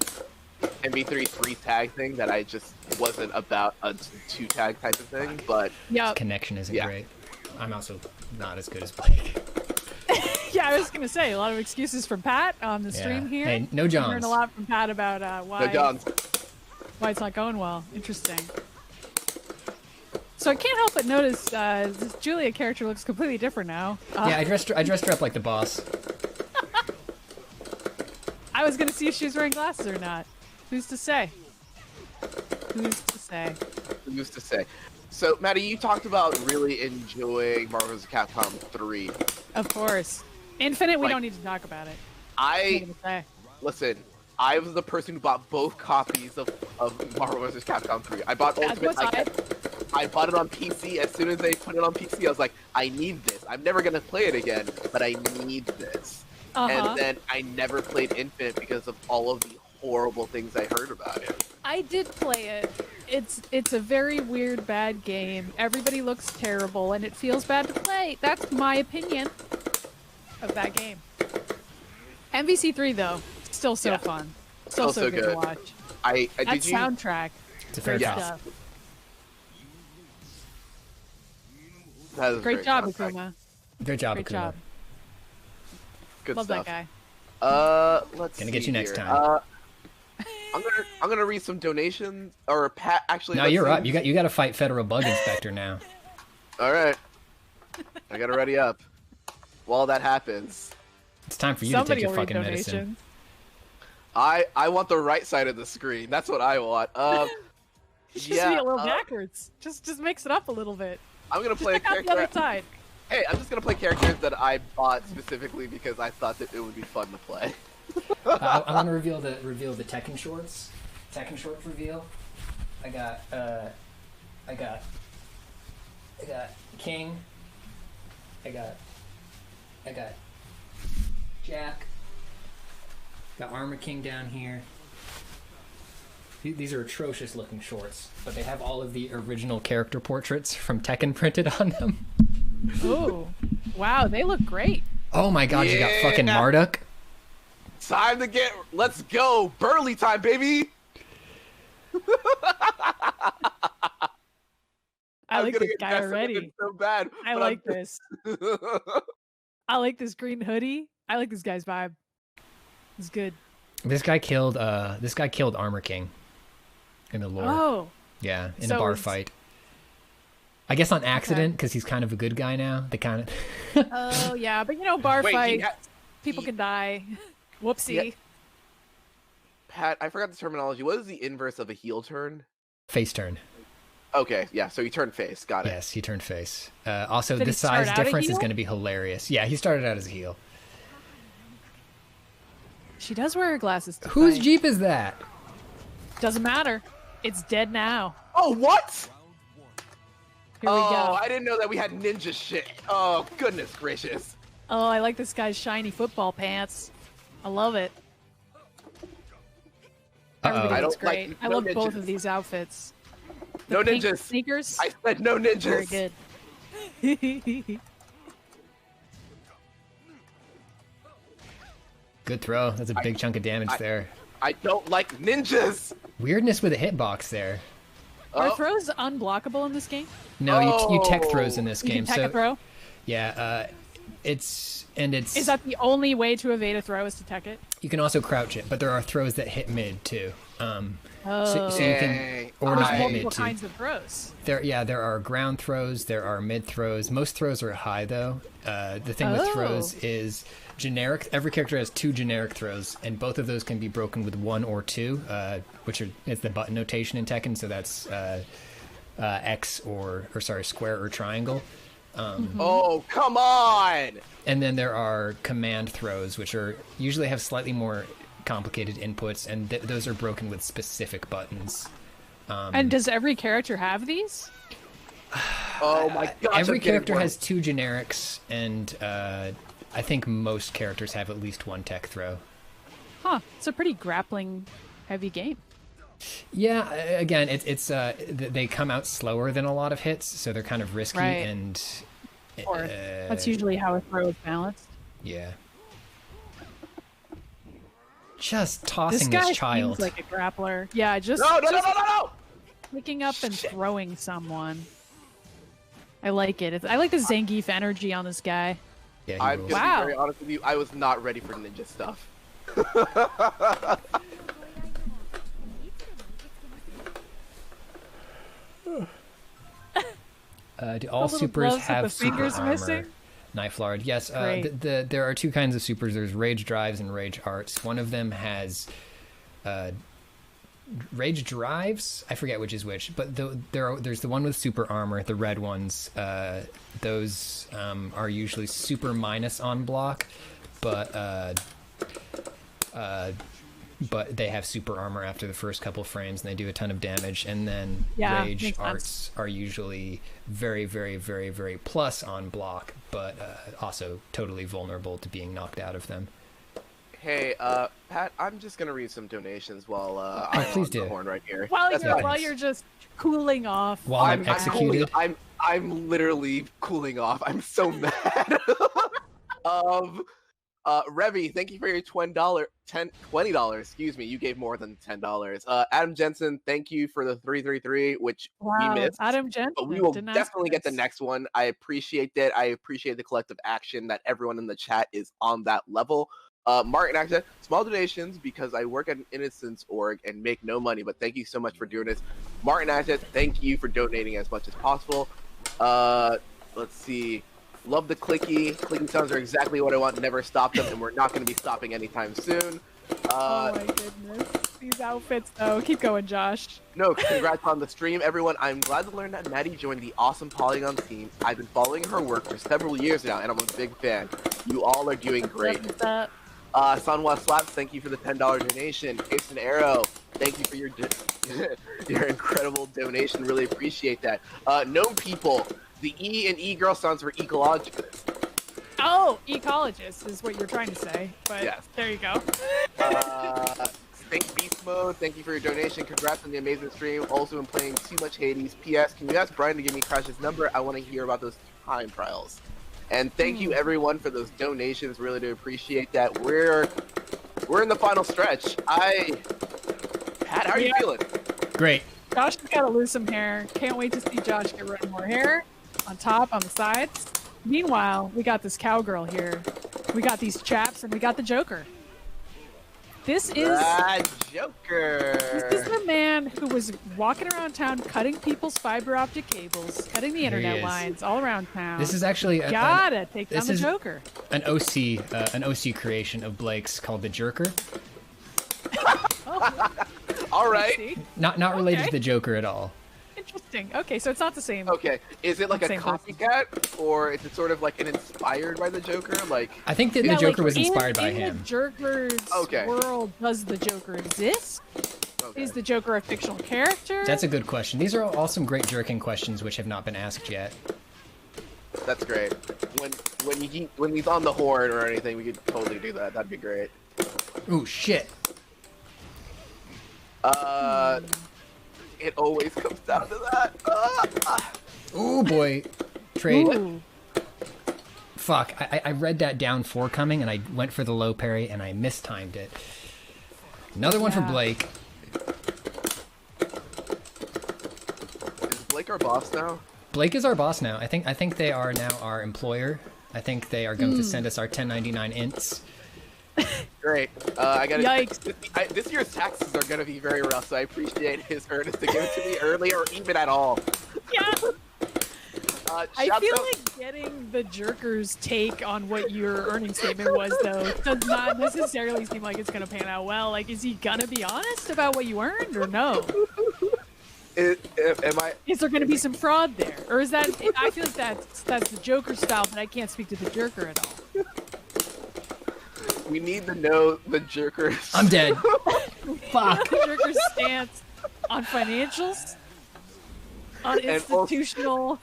MV3 3-tag thing that I just wasn't about a 2-tag type of thing, but Yeah. connection isn't Yeah. great. I'm also not as good as Blake. Yeah, I was gonna say a lot of excuses from Pat on the stream Yeah. here. Hey, no We Johns. learned a lot from Pat about no why Johns. it's not going well. Interesting. So I can't help but notice this Julia character looks completely different now. Yeah, I dressed her up like the boss. I was gonna see if she was wearing glasses or not. Who's to say? Who's to say? Who's to say? So, Maddy, you talked about really enjoying Marvel vs. Capcom 3. Of course. Infinite, we Like, don't need to talk about it. Listen, I was the person who bought both copies of Marvel vs. Capcom 3. I bought Ultimate. I bought it on PC. As soon as they put it on PC, I was like, I need this. I'm never going to play it again, but I need this. And then I never played Infinite because of all of the horrible things I heard about it. I did play it. It's a very weird, bad game. Everybody looks terrible, and it feels bad to play. That's my opinion of that game. MVC3 though, still so fun. Still so good to watch. That soundtrack. It's a fair stuff. That is Great job, Akuma. Great job, Great Akuma. job. Good Love stuff. that guy. Let's Gonna see get you next here. time. I'm gonna read some donations or actually. No, let's you're see. up. You got to fight federal bug inspector now. All right. I gotta ready up. While that happens, It's time for you Somebody to take your will read fucking medicine. donations. I want the right side of the screen. That's what I want. Just yeah. be a little backwards. Just mix it up a little bit. I'm gonna play a Check out the character. other side. Hey, I'm just gonna play characters that I bought specifically because I thought that it would be fun to play. I want to reveal the Tekken shorts. Tekken shorts reveal. I got King. I got Jack. Got Armor King down here. These are atrocious looking shorts, but they have all of the original character portraits from Tekken printed on them. Ooh, wow, they look great. Oh my god, you got fucking Marduk. Time to get. Let's go, Burly time, baby. I like this guy already. So bad. I like this. I like this green hoodie. I like this guy's vibe. It's good. This guy killed Armor King in the lore. Oh. Yeah, in a bar fight. I guess on accident, because he's kind of a good guy now. They kind of. Oh yeah, but you know, bar Wait, fight, people can die. Whoopsie. Yeah. Pat, I forgot the terminology. What is the inverse of a heel turn? Face turn. Okay, yeah, so he turned face. Got it. Yes, he turned face. Also, Did the he start size out a difference is heel? going to be hilarious. Yeah, he started out as a heel. She does wear her glasses. To Whose fight. Jeep is that? Doesn't matter. It's dead now. Oh, what? Here we go. I didn't know that we had ninja shit. Oh, goodness gracious. Oh, I like this guy's shiny football pants. I love it. Everybody I looks don't like- great. I no love both ninjas. of these outfits. The No pink ninjas. Sneakers. I said no ninjas. Very good. Good throw. That's a big chunk of damage there. I don't like ninjas. Weirdness with a hitbox there. Are Oh. throws unblockable in this game? No, you tech throws in this You game. can tech a throw? Yeah, it's Is that the only way to evade a throw is to tech it? you can also crouch it, but there are throws that hit mid too. So Oh. you can Yay. or There's not hit multiple mid too. kinds of throws. There are ground throws, there are mid throws. Most throws are high though. The thing with throws is generic. Every character has 2 generic throws, and both of those can be broken with 1 or 2, which is the button notation in Tekken. So that's X or square or triangle. Oh, come on. And then there are command throws, which usually have slightly more complicated inputs, and those are broken with specific buttons. And does every character have these? Oh my gosh. Every I'm getting character one. has 2 generics, and I think most characters have at least 1 tech throw. Huh. It's a pretty grappling heavy game. Yeah, again, it's they come out slower than a lot of hits, so they're kind of risky, Right. and Or that's usually how a throw is balanced. yeah. Just This tossing guy this child. seems like a grappler. Yeah, just No. picking up and throwing someone. I like it. I like the Zangief energy on this guy. Yeah, he I'm rules. gonna Wow. be very honest with you. I was not ready for ninja stuff. Do all little supers gloves with have the super fingers armor? missing? Knife Lord. Yes, Great. there are two kinds of supers. There's Rage Drives and Rage Arts. One of them has Rage Drives. I forget which is which, but there's the one with super armor, the red ones. Those are usually super minus on block, but they have super armor after the first couple frames, and they do a ton of damage. And then Yeah, Rage makes sense. Arts are usually very, very, very, very plus on block, but also totally vulnerable to being knocked out of them. Hey, Pat, I'm just gonna read some donations while I'm please on do. the horn right here. While That's you're fine. while you're just cooling off. While I'm executed. I'm literally cooling off. I'm so mad. Revy, thank you for your $20. Excuse me, you gave more than $10. Adam Jensen, thank you for the 333, which Wow, we missed. Adam Jensen. But we will didn't ask definitely for get the this. next one. I appreciate that. I appreciate the collective action that everyone in the chat is on that level. Martin Action, small donations because I work at an innocence org and make no money, but thank you so much for doing this. Martin Action, thank you for donating as much as possible. Let's see. Love the clicky. Clicky sounds are exactly what I want. Never stop them, and we're not going to be stopping anytime soon. Oh my goodness. These outfits though. Keep going, Josh. No, congrats on the stream, everyone. I'm glad to learn that Maddy joined the awesome Polygon team. I've been following her work for several years now, and I'm a big fan. You all are doing great. What's up? Sunwa Slaps, thank you for the $10 donation. Jason Arrow, thank you for your your incredible donation. Really appreciate that. Gnome People, the E and E girl sounds for ecologists. Oh, ecologist is what you're trying to say. But Yes. there you go. Snake Beast Mode, thank you for your donation. Congrats on the amazing stream. Also been playing too much Hades. P.S. Can you ask Brian to give me Crash's number? I want to hear about those time trials. And thank you everyone for those donations. Really do appreciate that. We're in the final stretch. Pat, how are you feeling? Great. Josh has got to lose some hair. Can't wait to see Josh get rid of more hair on top, on the sides. Meanwhile, we got this cowgirl here. We got these chaps, and we got the Joker. This is Joker. This is the man who was walking around town cutting people's fiber optic cables, cutting the Here he internet is. lines all around town. This is actually Gotta take down this the is- Joker. an OC creation of Blake's called the Jerker. All right. See? Not related Okay. to the Joker at all. Interesting. Okay, so it's not the same. Okay. Is it like a Same person. copycat, or is it sort of like an inspired by the Joker? Like, I think that Yeah, the Joker like, was inspired by in him. the Joker's Okay. world, does the Joker exist? okay. Is the Joker a fictional character? That's a good question. These are all some great jerking questions which have not been asked yet. That's great. When he's on the horn or anything, we could totally do that. That'd be great. Ooh, shit. It always comes down to that. Ooh, boy. Trade. Ooh. Fuck. I read that down for coming, and I went for the low parry, and I mistimed it. Another one for Yeah. Blake. Is Blake our boss now? Blake is our boss now. I think they are now our employer. I think they are going to send us our 1099 ints. Great. I gotta. Yikes. This year's taxes are gonna be very rough, so I appreciate his earnest to give it to me early or even at all. Yeah. I shouts feel out- like getting the Jerker's take on what your earnings statement was, though, does not necessarily seem like it's going to pan out well. Like, is he going to be honest about what you earned or no? Am I? Is there going to be some fraud there? Or is that, I feel like that's the Joker style, but I can't speak to the Jerker at all. We need to know the Joker's. I'm dead. Fuck. The Jerker's stance on financials, on And also- institutional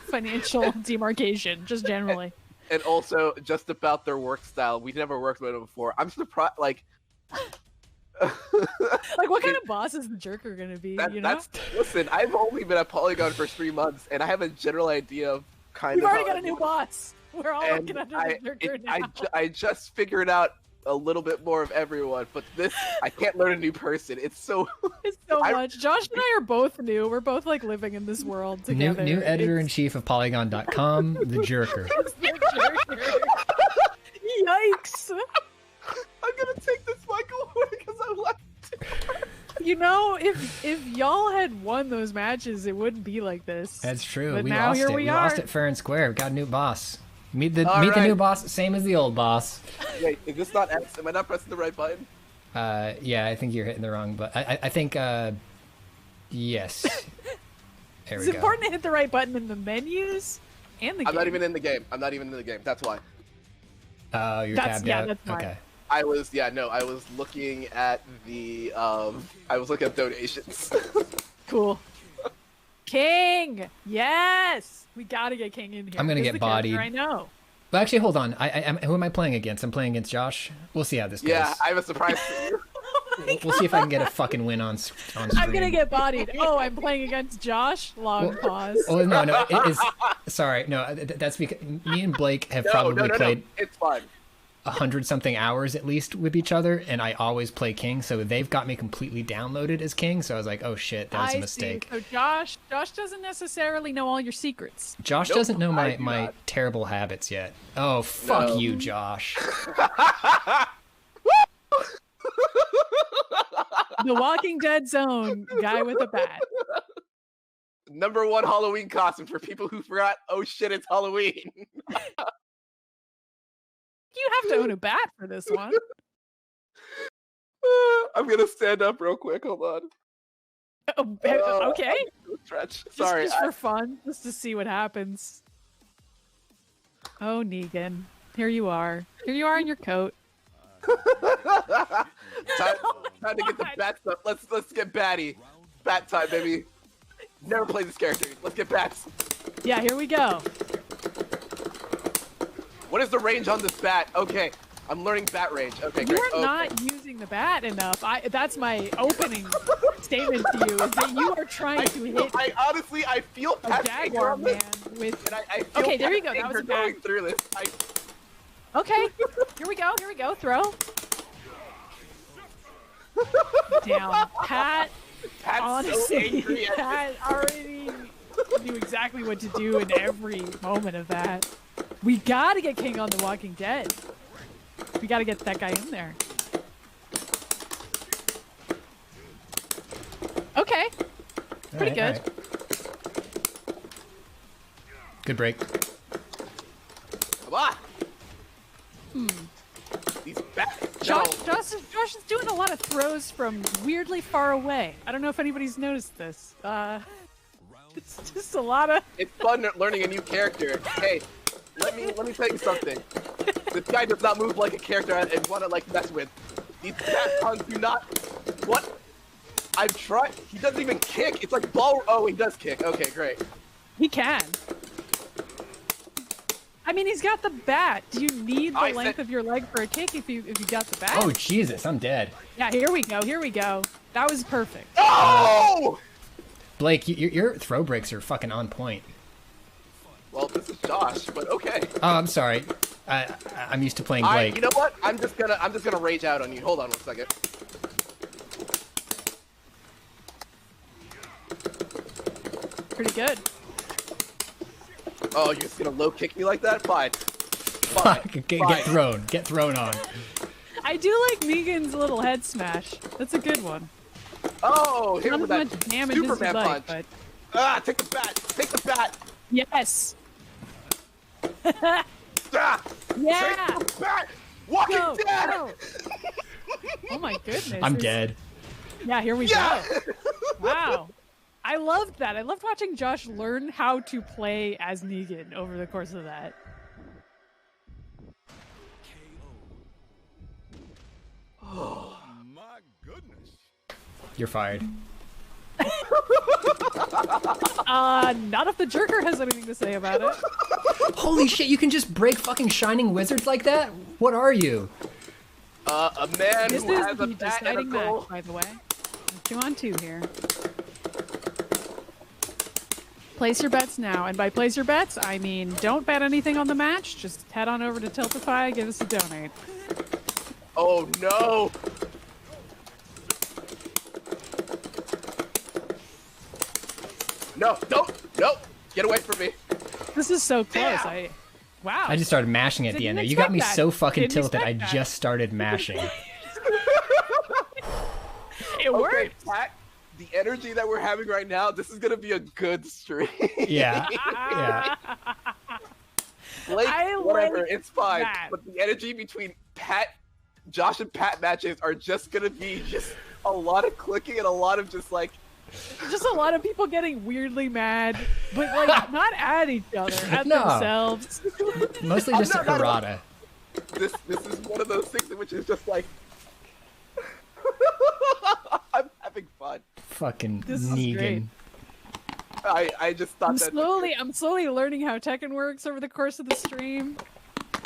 financial demarcation, just generally. And also just about their work style. We never worked with them before. I'm surprised. Like. Like, what kind of boss is the Jerker going to be, you know? Listen, I've only been at Polygon for 3 months, and I have a general idea of kind We've of. already how got a new boss. We're all And looking under I, the Jerker it- now. I just figured out a little bit more of everyone, but this I can't learn a new person. It's so. It's so I- much. Josh and I are both new. We're both like living in this world together. New editor-in-chief of Polygon.com, the Jerker. It's the Jerker. Yikes! I'm gonna take this Michael away because I left. You know, if y'all had won those matches, it wouldn't be like this. That's true. But We now lost here it. We we are. lost it fair and square. We got a new boss. Meet the right. new boss, same as the old boss. Wait, is this not X? Am I not pressing the right button? Yeah, I think you're hitting the wrong button. I think yes. There we It's go. important to hit the right button in the menus and the game. I'm not even in the game. That's why. You're That's- tabbed yeah, out. that's fine. Okay. I was looking at the I was looking at donations. Cool. King! Yes! We gotta get King in here. I'm gonna He's get the character bodied. I know. Well, actually, hold on. Who am I playing against? I'm playing against Josh. We'll see how this goes. Yeah, I have a surprise for you. We'll see if I can get a fucking win on screen. I'm gonna get bodied. Oh, I'm playing against Josh? Long pause. Oh no, it is. Sorry, no. That's because me and Blake have probably played It's fine. 100-something hours at least with each other, and I always play King, so they've got me completely downloaded as King. So I was like, oh shit, that was a mistake. See. So Josh doesn't necessarily know all your secrets. Josh Nope, doesn't know I do my not. terrible habits yet. Oh fuck No. you, Josh. The Walking Dead zone guy with a bat. #1 Halloween costume for people who forgot. Oh shit, it's Halloween. You have to own a bat for this one. I'm gonna stand up real quick. Hold on. Okay. Stretch. Just, Sorry. just for fun, just to see what happens. Oh, Negan. Here you are. Here you are in your coat. time to get the bat stuff. Let's get batty. Bat time, baby. Never played this character. Let's get bats. Yeah, here we go. What is the range on this bat? Okay, I'm learning bat range. Okay, great. You're not using the bat enough. That's my opening statement to you, is that you are trying to hit I honestly, I feel a Pat's Jaguar anger on this, man with... and I feel Okay, there you Pat's go. That was anger a bad- going through this. Okay, here we go. Throw. Damn, Pat, Pat's so honestly, angry at Pat already knew exactly what to do in every moment of that. We gotta get King on The Walking Dead. We gotta get that guy in there. Okay, pretty good. Good break. Come on. These bats. Josh No. is doing a lot of throws from weirdly far away. I don't know if anybody's noticed this. It's just a lot of... It's fun learning a new character. Hey, let me tell you something. This guy does not move like a character and want to like mess with. These bat puns do not. What? I've tried. He doesn't even kick. It's like ball. Oh, he does kick. Okay, great. He can. I mean, he's got the bat. Do you need the I length said- of your leg for a kick if you got the bat? Oh Jesus, I'm dead. Yeah, here we go. That was perfect. Oh! Blake, your throw breaks are fucking on point. Well, this is Josh, but okay. Oh, I'm sorry. I'm used to playing Blake. You know what? I'm just gonna rage out on you. Hold on 1 second. Pretty good. Oh, you're just gonna low kick me like that? Fine. Fuck, get thrown. Get thrown on. I do like Negan's little head smash. That's a good one. Oh, hit him Not with as that much damage as you'd Superman like, punch. but Ah, take the bat. Take the bat. yes. Ah, Yeah. take the bat. Walking Go, Dead. go. Oh my goodness. I'm there's- dead. Yeah, here we Yeah. go. Wow. I loved that. I loved watching Josh learn how to play as Negan over the course of that. My goodness. You're fired. Not if the Jerker has anything to say about it. Holy shit, you can just break fucking shining wizards like that? What are you? A man This who is has a the bat and a deciding goal. match, by the way. 2-on-2 here. Place your bets now, and by place your bets, I mean don't bet anything on the match. Just head on over to Tiltify, give us a donate. Oh no! No, don't, no! Get away from me! This is so close. Damn. Wow. I just started mashing at the Didn't end there. You got me expect so that. fucking Didn't tilted, I expect that. just started mashing. It worked. Pat, the energy that we're having right now, this is gonna be a good stream. Yeah. Yeah. Blake, whatever, like it's fine. that. But the energy between Josh and Pat matches are just gonna be just a lot of clicking and a lot of just like. Just a lot of people getting weirdly mad, but like not at each other, at No. themselves. Mostly just a not- errata. This is one of those things which is just like. I'm having fun. Fucking This is great. Negan. I just thought I'm slowly learning how Tekken works over the course of the stream,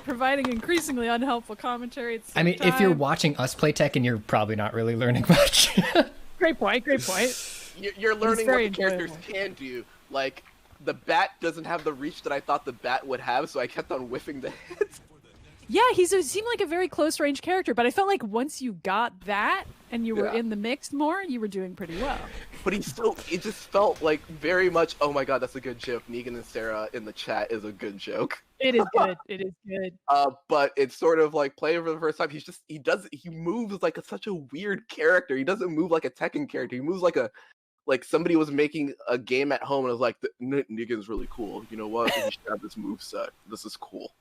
providing increasingly unhelpful commentary. At the same I mean, if you're time. watching us play Tekken, you're probably not really learning much. Great point. Great point. You're learning what very the characters enjoyable. can do. Like, the bat doesn't have the reach that I thought the bat would have, so I kept on whiffing the hits. Yeah, he seemed like a very close range character, but I felt like once you got that and you were Yeah. in the mix more, you were doing pretty well. But it just felt like very much, oh my god, that's a good joke. Negan and Sarah in the chat is a good joke. It is good. It is good. But it's sort of like playing for the first time. He moves like such a weird character. He doesn't move like a Tekken character. He moves like somebody was making a game at home and was like, Negan's really cool. You know what? We should have this moveset. This is cool.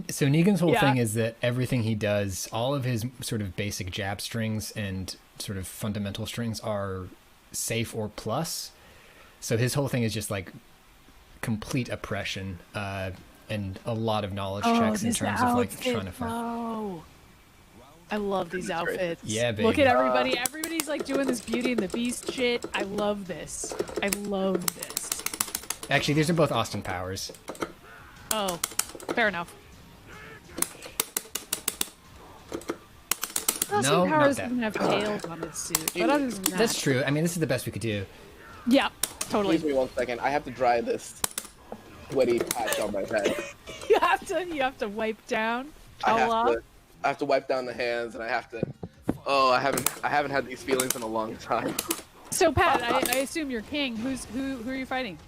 So Negan's whole Yeah. thing is that everything he does, all of his sort of basic jab strings and sort of fundamental strings are safe or plus. So his whole thing is just like complete oppression and a lot of knowledge checks in this terms of like outfit, trying to find. bro. I love these This is great. outfits. Yeah, Look baby. at everybody. Everybody's like doing this Beauty and the Beast shit. I love this. I love this. Actually, these are both Austin Powers. Oh, fair enough. Austin No, not Powers that. doesn't have tails on his suit, but other than that, That's true. I mean, this is the best we could do. yeah, totally. Excuse me 1 second. I have to dry this sweaty patch on my head. You have to wipe down. Towel off. I have to wipe down the hands, and I have to. Oh, I haven't had these feelings in a long time. So Pat, I assume you're king. Who are you fighting?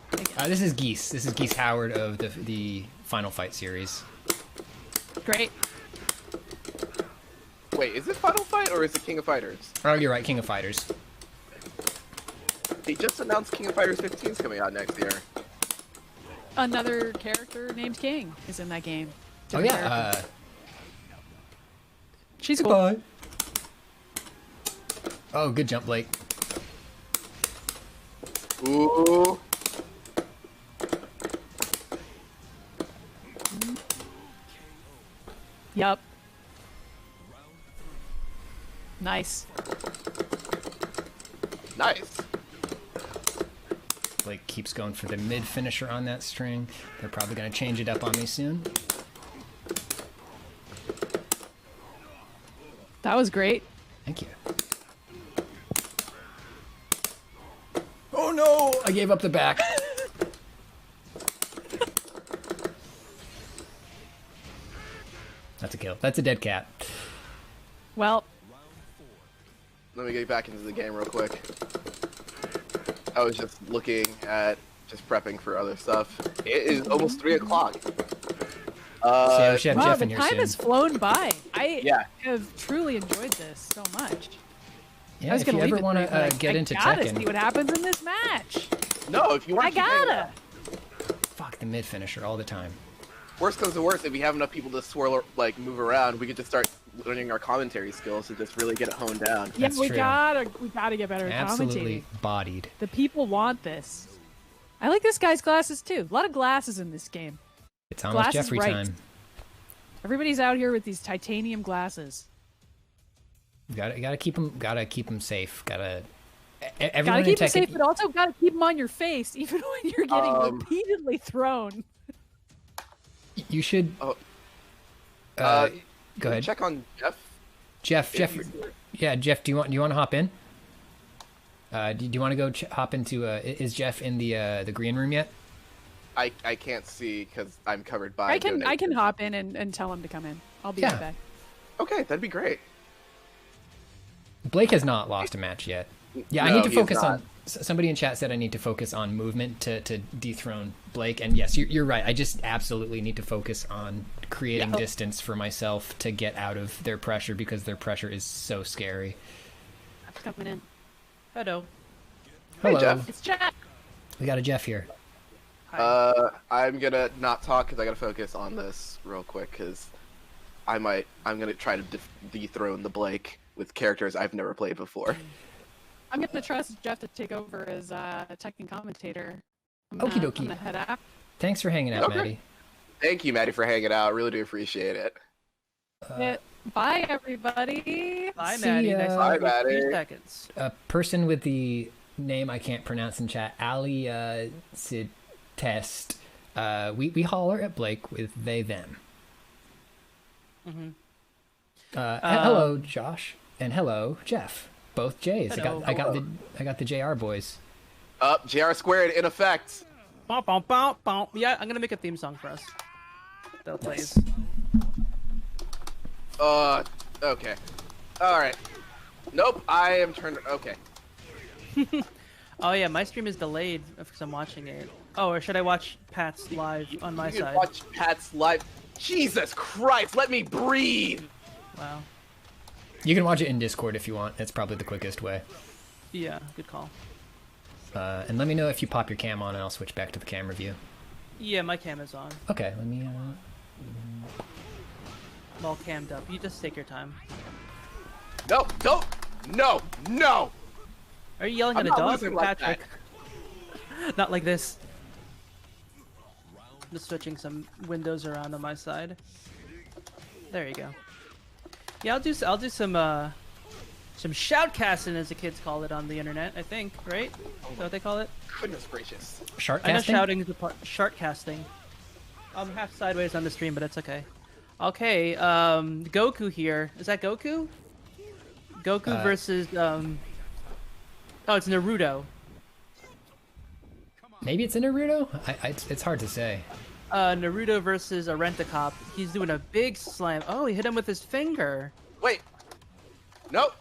This is Geese. This is Geese Howard of the Final Fight series. Great. Wait, is it Final Fight or is it King of Fighters? Oh, you're right, King of Fighters. They just announced King of Fighters 15 is coming out next year. Another character named King is in that game. Oh Different yeah. character. She's cool. Goodbye. Oh, good jump, Blake. Ooh. Yup. Nice. Nice. Blake keeps going for the mid finisher on that string. They're probably going to change it up on me soon. That was great. Thank you. Oh no! I gave up the back. That's a kill. That's a dead cat. Well, Let me get back into the game real quick. I was just looking at, just prepping for other stuff. It is almost 3 o'clock. So we should have wow, Jeff the in here time soon. has flown by. I Yeah. have truly enjoyed this so much. Yeah, I was if gonna you leave ever it want there, but to get into I gotta see Tekken, what happens in this match. No, if you want I gotta. fuck the mid finisher all the time. Worst comes to worst, if we have enough people to swirl, like, move around, we could just start learning our commentary skills to just really get it honed down. Yeah, That's we true. gotta get better at Absolutely commentating. bodied. The people want this. I like this guy's glasses too. A lot of glasses in this game. It's almost Glasses Jeffrey right. time. Everybody's out here with these titanium glasses. Gotta keep them safe. Everyone Gotta in keep them Tekken- safe, but also gotta keep them on your face, even when you're getting repeatedly thrown. You should. Oh. Go ahead, Check on Jeff. Jeff. if he's here. Yeah, Jeff. Do you want to hop in? Do you want to go hop into? Is Jeff in the green room yet? I can't see because I'm covered by. I can donations. hop in and tell him to come in. I'll be Yeah. right back. Okay, that'd be great. Blake has not lost a match yet. Yeah, I No, need to he has focus not. on. Somebody in chat said I need to focus on movement to dethrone Blake, and yes, you're right. I just absolutely need to focus on creating Yeah. distance for myself to get out of their pressure because their pressure is so scary. Jeff's coming in. Hello. Hey, Hello. Jeff. It's Jeff. We got a Jeff here. I'm gonna not talk because I gotta focus on this real quick because I'm gonna try to dethrone the Blake with characters I've never played before. I'm gonna trust Jeff to take over as Tekken commentator. Okie dokie. I'm gonna head out. Thanks for hanging out, Okay. Maddie. Thank you, Maddy, for hanging out. Really do appreciate it. Bye, everybody. Bye, See Maddie. ya. Nice Bye, to meet you. Maddie. 3 seconds. A person with the name I can't pronounce in chat, Ali Sid Test. We holler at Blake with they them. Mhm. Hello, Josh, and hello, Jeff. Both J's. Hello. I got the JR boys. Up, JR squared in effect. Bom, bom, bom, bom. Yeah, I'm gonna make a theme song for us. That plays. Okay. Alright. Nope, I am turned. Okay. Oh yeah, my stream is delayed because I'm watching it. Oh, or should I watch Pat's live on my You can side? watch Pat's live. Jesus Christ, let me breathe! Wow. You can watch it in Discord if you want. It's probably the quickest way. Yeah, good call. And let me know if you pop your cam on, and I'll switch back to the camera view. Yeah, my cam is on. Okay, let me. I'm all cammed up. You just take your time. No, don't! No! No! Are you yelling I'm at a not dog losing or like Patrick? Not like this. Just switching some windows around on my side. There you go. Yeah, I'll do some shoutcasting, as the kids call it on the internet. I think, right? Is that what they call it? Goodness gracious. Shark I know casting? shouting is a part. Shark-casting. I'm half sideways on the stream, but it's okay. Okay, Goku here. Is that Goku? Goku versus oh, it's Naruto. Maybe it's in Naruto? It's hard to say. Naruto versus a Rent-A-Cop. He's doing a big slam. Oh, he hit him with his finger. Wait. Nope.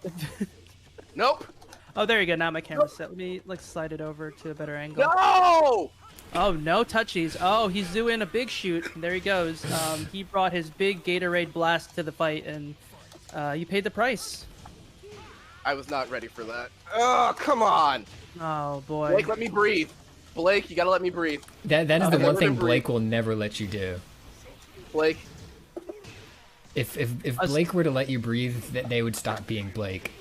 Nope. Oh, there you go. Now my camera's set. Let me slide it over to a better angle. No! Oh, no touchies. Oh, he's doing a big shoot. There he goes. He brought his big Gatorade blast to the fight, and you paid the price. I was not ready for that. Oh, come on! Oh boy. Blake, let me breathe. Blake, you gotta let me breathe. That is the Okay, one let thing him breathe. Blake will never let you do. Blake, If Blake were to let you breathe, they would stop being Blake.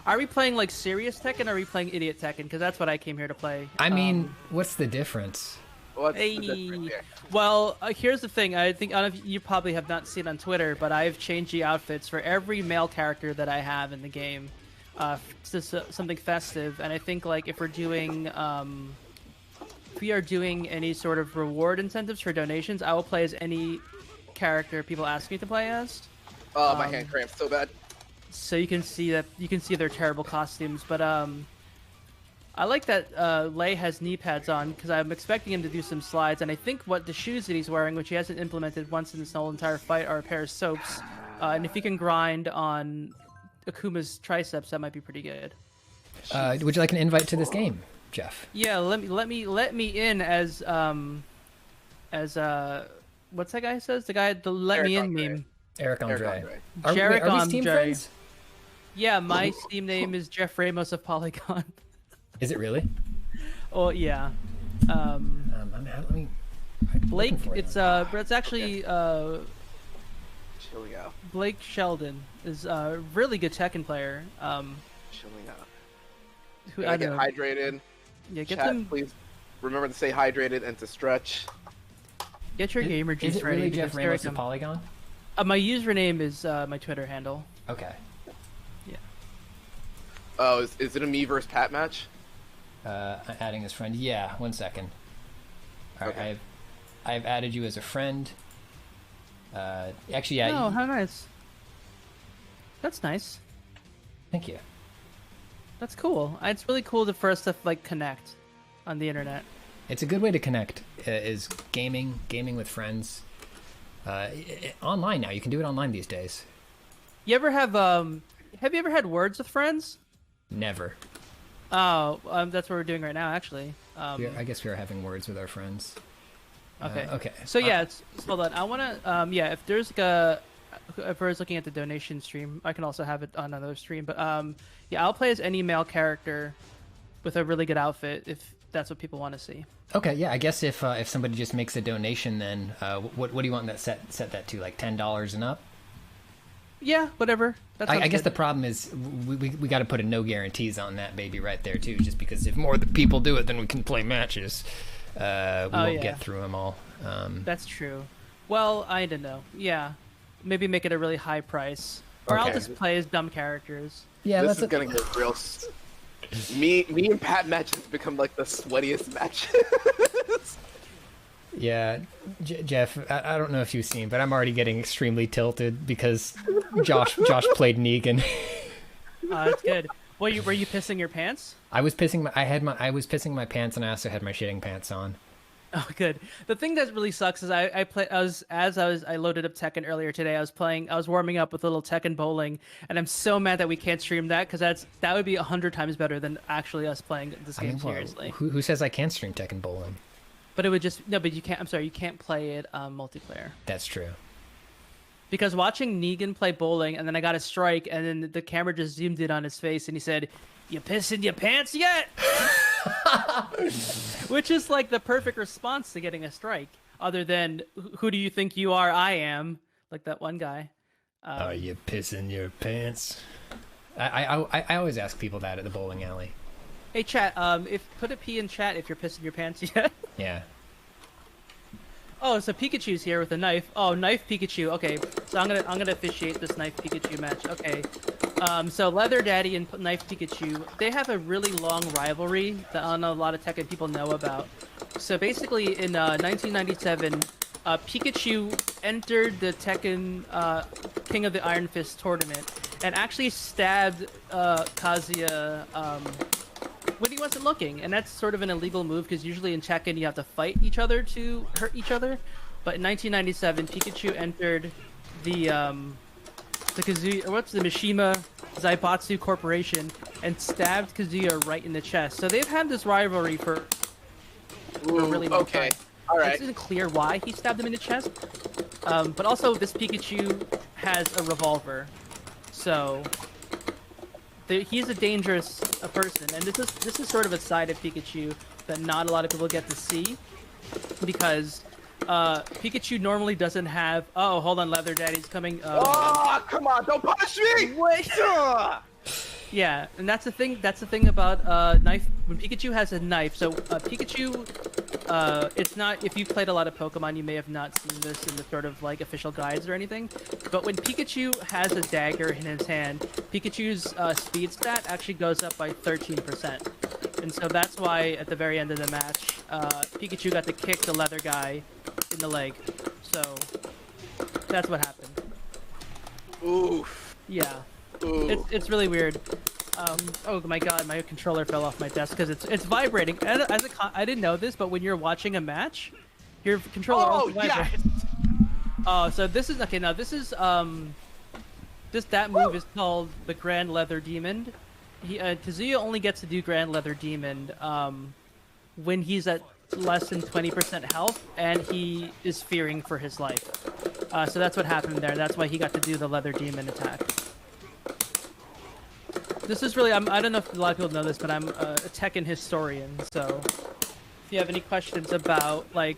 Are we playing like serious Tekken, or are we playing idiot Tekken? Because that's what I came here to play. I mean, what's the difference? what's Hey. the difference here? Well, here's the thing. I don't know if you probably have not seen on Twitter, but I've changed the outfits for every male character that I have in the game. To something festive, and I think like if we are doing any sort of reward incentives for donations, I will play as any character people ask me to play as. Oh, my hand cramps so bad. So you can see their terrible costumes, but I like that Lei has knee pads on because I'm expecting him to do some slides, and I think what the shoes that he's wearing, which he hasn't implemented once in this whole entire fight, are a pair of soaps. And if he can grind on Akuma's triceps, that might be pretty good. Would you like an invite to this game, Jeff? Yeah, let me in as what's that guy says? The guy, the let Eric me in Andre. meme. Eric Andre. Andre. Are we Steam Andre. friends? Yeah, my Steam name is Jeff Ramos of Polygon. Is it really? Oh yeah. Let me. Blake, it's actually Chilling out. Blake Sheldon is a really good Tekken player. Chilling out. Who I I get don't know. hydrated. Yeah, get Chat, them. please remember to stay hydrated and to stretch. Get your gamer Is juice it ready. really Jeff because here I Ramos of come. Polygon? My username is my Twitter handle. Okay. Oh, is it a me versus Pat match? I'm adding his friend. Yeah, 1 second. All right, Okay. I've added you as a friend. Actually, yeah. Oh, how nice. That's nice. Thank you. That's cool. It's really cool for us to like connect on the internet. It's a good way to connect. Is gaming with friends. Online now, you can do it online these days. You ever have you ever had words with friends? Never. Oh, that's what we're doing right now, actually. I guess we are having words with our friends. Okay. Okay. So yeah, hold on. I wanna yeah, if there's like a whoever's looking at the donation stream, I can also have it on another stream. But yeah, I'll play as any male character with a really good outfit if that's what people want to see. Okay, yeah, I guess if somebody just makes a donation, then what do you want that set that to, like $10 and up? Yeah, whatever. I guess the problem is we got to put a no guarantees on that baby right there too, just because if more people do it, then we can play matches. We won't get through them all. That's true. Well, I don't know. Yeah, maybe make it a really high price, or I'll just play as dumb characters. Yeah, this is gonna get real. Me and Pat matches become like the sweatiest matches. Yeah, Jeff, I don't know if you've seen, but I'm already getting extremely tilted because Josh played Negan. That's good. Were you pissing your pants? I was pissing my pants, and I also had my shitting pants on. Oh, good. The thing that really sucks is I loaded up Tekken earlier today. I was warming up with a little Tekken bowling, and I'm so mad that we can't stream that because that would be 100 times better than actually us playing this game seriously. Who says I can't stream Tekken bowling? But it would just no. But you can't. I'm sorry, you can't play it multiplayer. That's true. Because watching Negan play bowling, and then I got a strike, and then the camera just zoomed in on his face, and he said, "You pissing your pants yet?" Which is like the perfect response to getting a strike. Other than, "Who do you think you are? I am." Like that one guy. Are you pissing your pants? I always ask people that at the bowling alley. Hey chat, put a P in chat if you're pissing your pants yet. Yeah. Oh, so Pikachu's here with a knife. Oh, knife Pikachu. Okay, so I'm gonna officiate this knife Pikachu match. Okay. So Leather Daddy and Knife Pikachu, they have a really long rivalry that I know a lot of Tekken people know about. So basically, in 1997, Pikachu entered the Tekken King of the Iron Fist tournament and actually stabbed Kazuya when he wasn't looking, and that's sort of an illegal move because usually in Tekken you have to fight each other to hurt each other. But in 1997, Pikachu entered the Kazuya, or what's the Mishima Zaibatsu Corporation and stabbed Kazuya right in the chest. So they've had this rivalry for a really long time. All right. It isn't clear why he stabbed him in the chest, but also this Pikachu has a revolver, so he's a dangerous person. And this is sort of a side of Pikachu that not a lot of people get to see, because Pikachu normally doesn't have. Oh, hold on, Leather Daddy's coming. Oh, come on! Don't punish me! Wait. Yeah, and that's the thing. That's the thing about knife. When Pikachu has a knife, so Pikachu, it's not. If you've played a lot of Pokemon, you may have not seen this in the sort of like official guides or anything. But when Pikachu has a dagger in his hand, Pikachu's speed stat actually goes up by 13%, and so that's why at the very end of the match, Pikachu got to kick the leather guy in the leg. So that's what happened. Oof. Yeah. Ooh. It's really weird. Oh my god, my controller fell off my desk because it's vibrating. And I didn't know this, but when you're watching a match, your controller also vibrates. Oh, so this is okay. Now this is that move is called the Grand Leather Demon. Kazuya only gets to do Grand Leather Demon when he's at less than 20% health and he is fearing for his life. So that's what happened there. That's why he got to do the Leather Demon attack. This is really, I don't know if a lot of people know this, but I'm a Tekken historian, so if you have any questions about, like,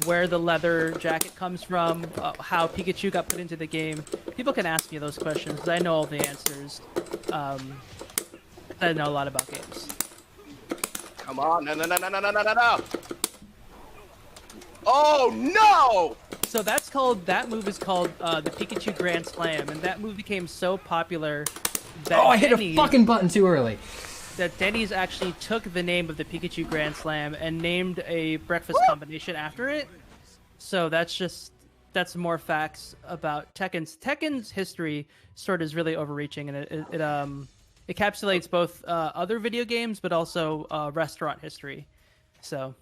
where the leather jacket comes from, how Pikachu got put into the game, people can ask me those questions, because I know all the answers. I know a lot about games. Come on, no. Oh, no! So that move is called the Pikachu Grand Slam, and that move became so popular that I hit a fucking button too early. That Denny's actually took the name of the Pikachu Grand Slam and named a breakfast combination after it. So that's more facts about Tekken's. Tekken's history sort of is really overreaching, and it encapsulates both other video games, but also restaurant history. So,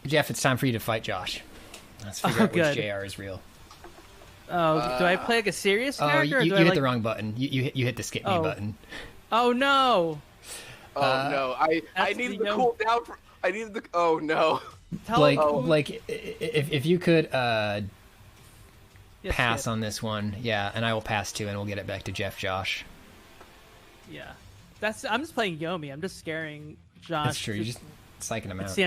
Jeff, it's time for you to fight Josh. Let's figure out which JR is real. Oh, do I play like a serious character? You hit the wrong button. You hit the skip me button. Oh no! Oh no! I needed the cooldown. I needed the. Oh no! If you could Yes, pass Skip. on this one. Yeah, and I will pass too, and we'll get it back to Jeff Josh. Yeah. I'm just playing Yomi. I'm just scaring Josh. That's true. You're just psyching him out.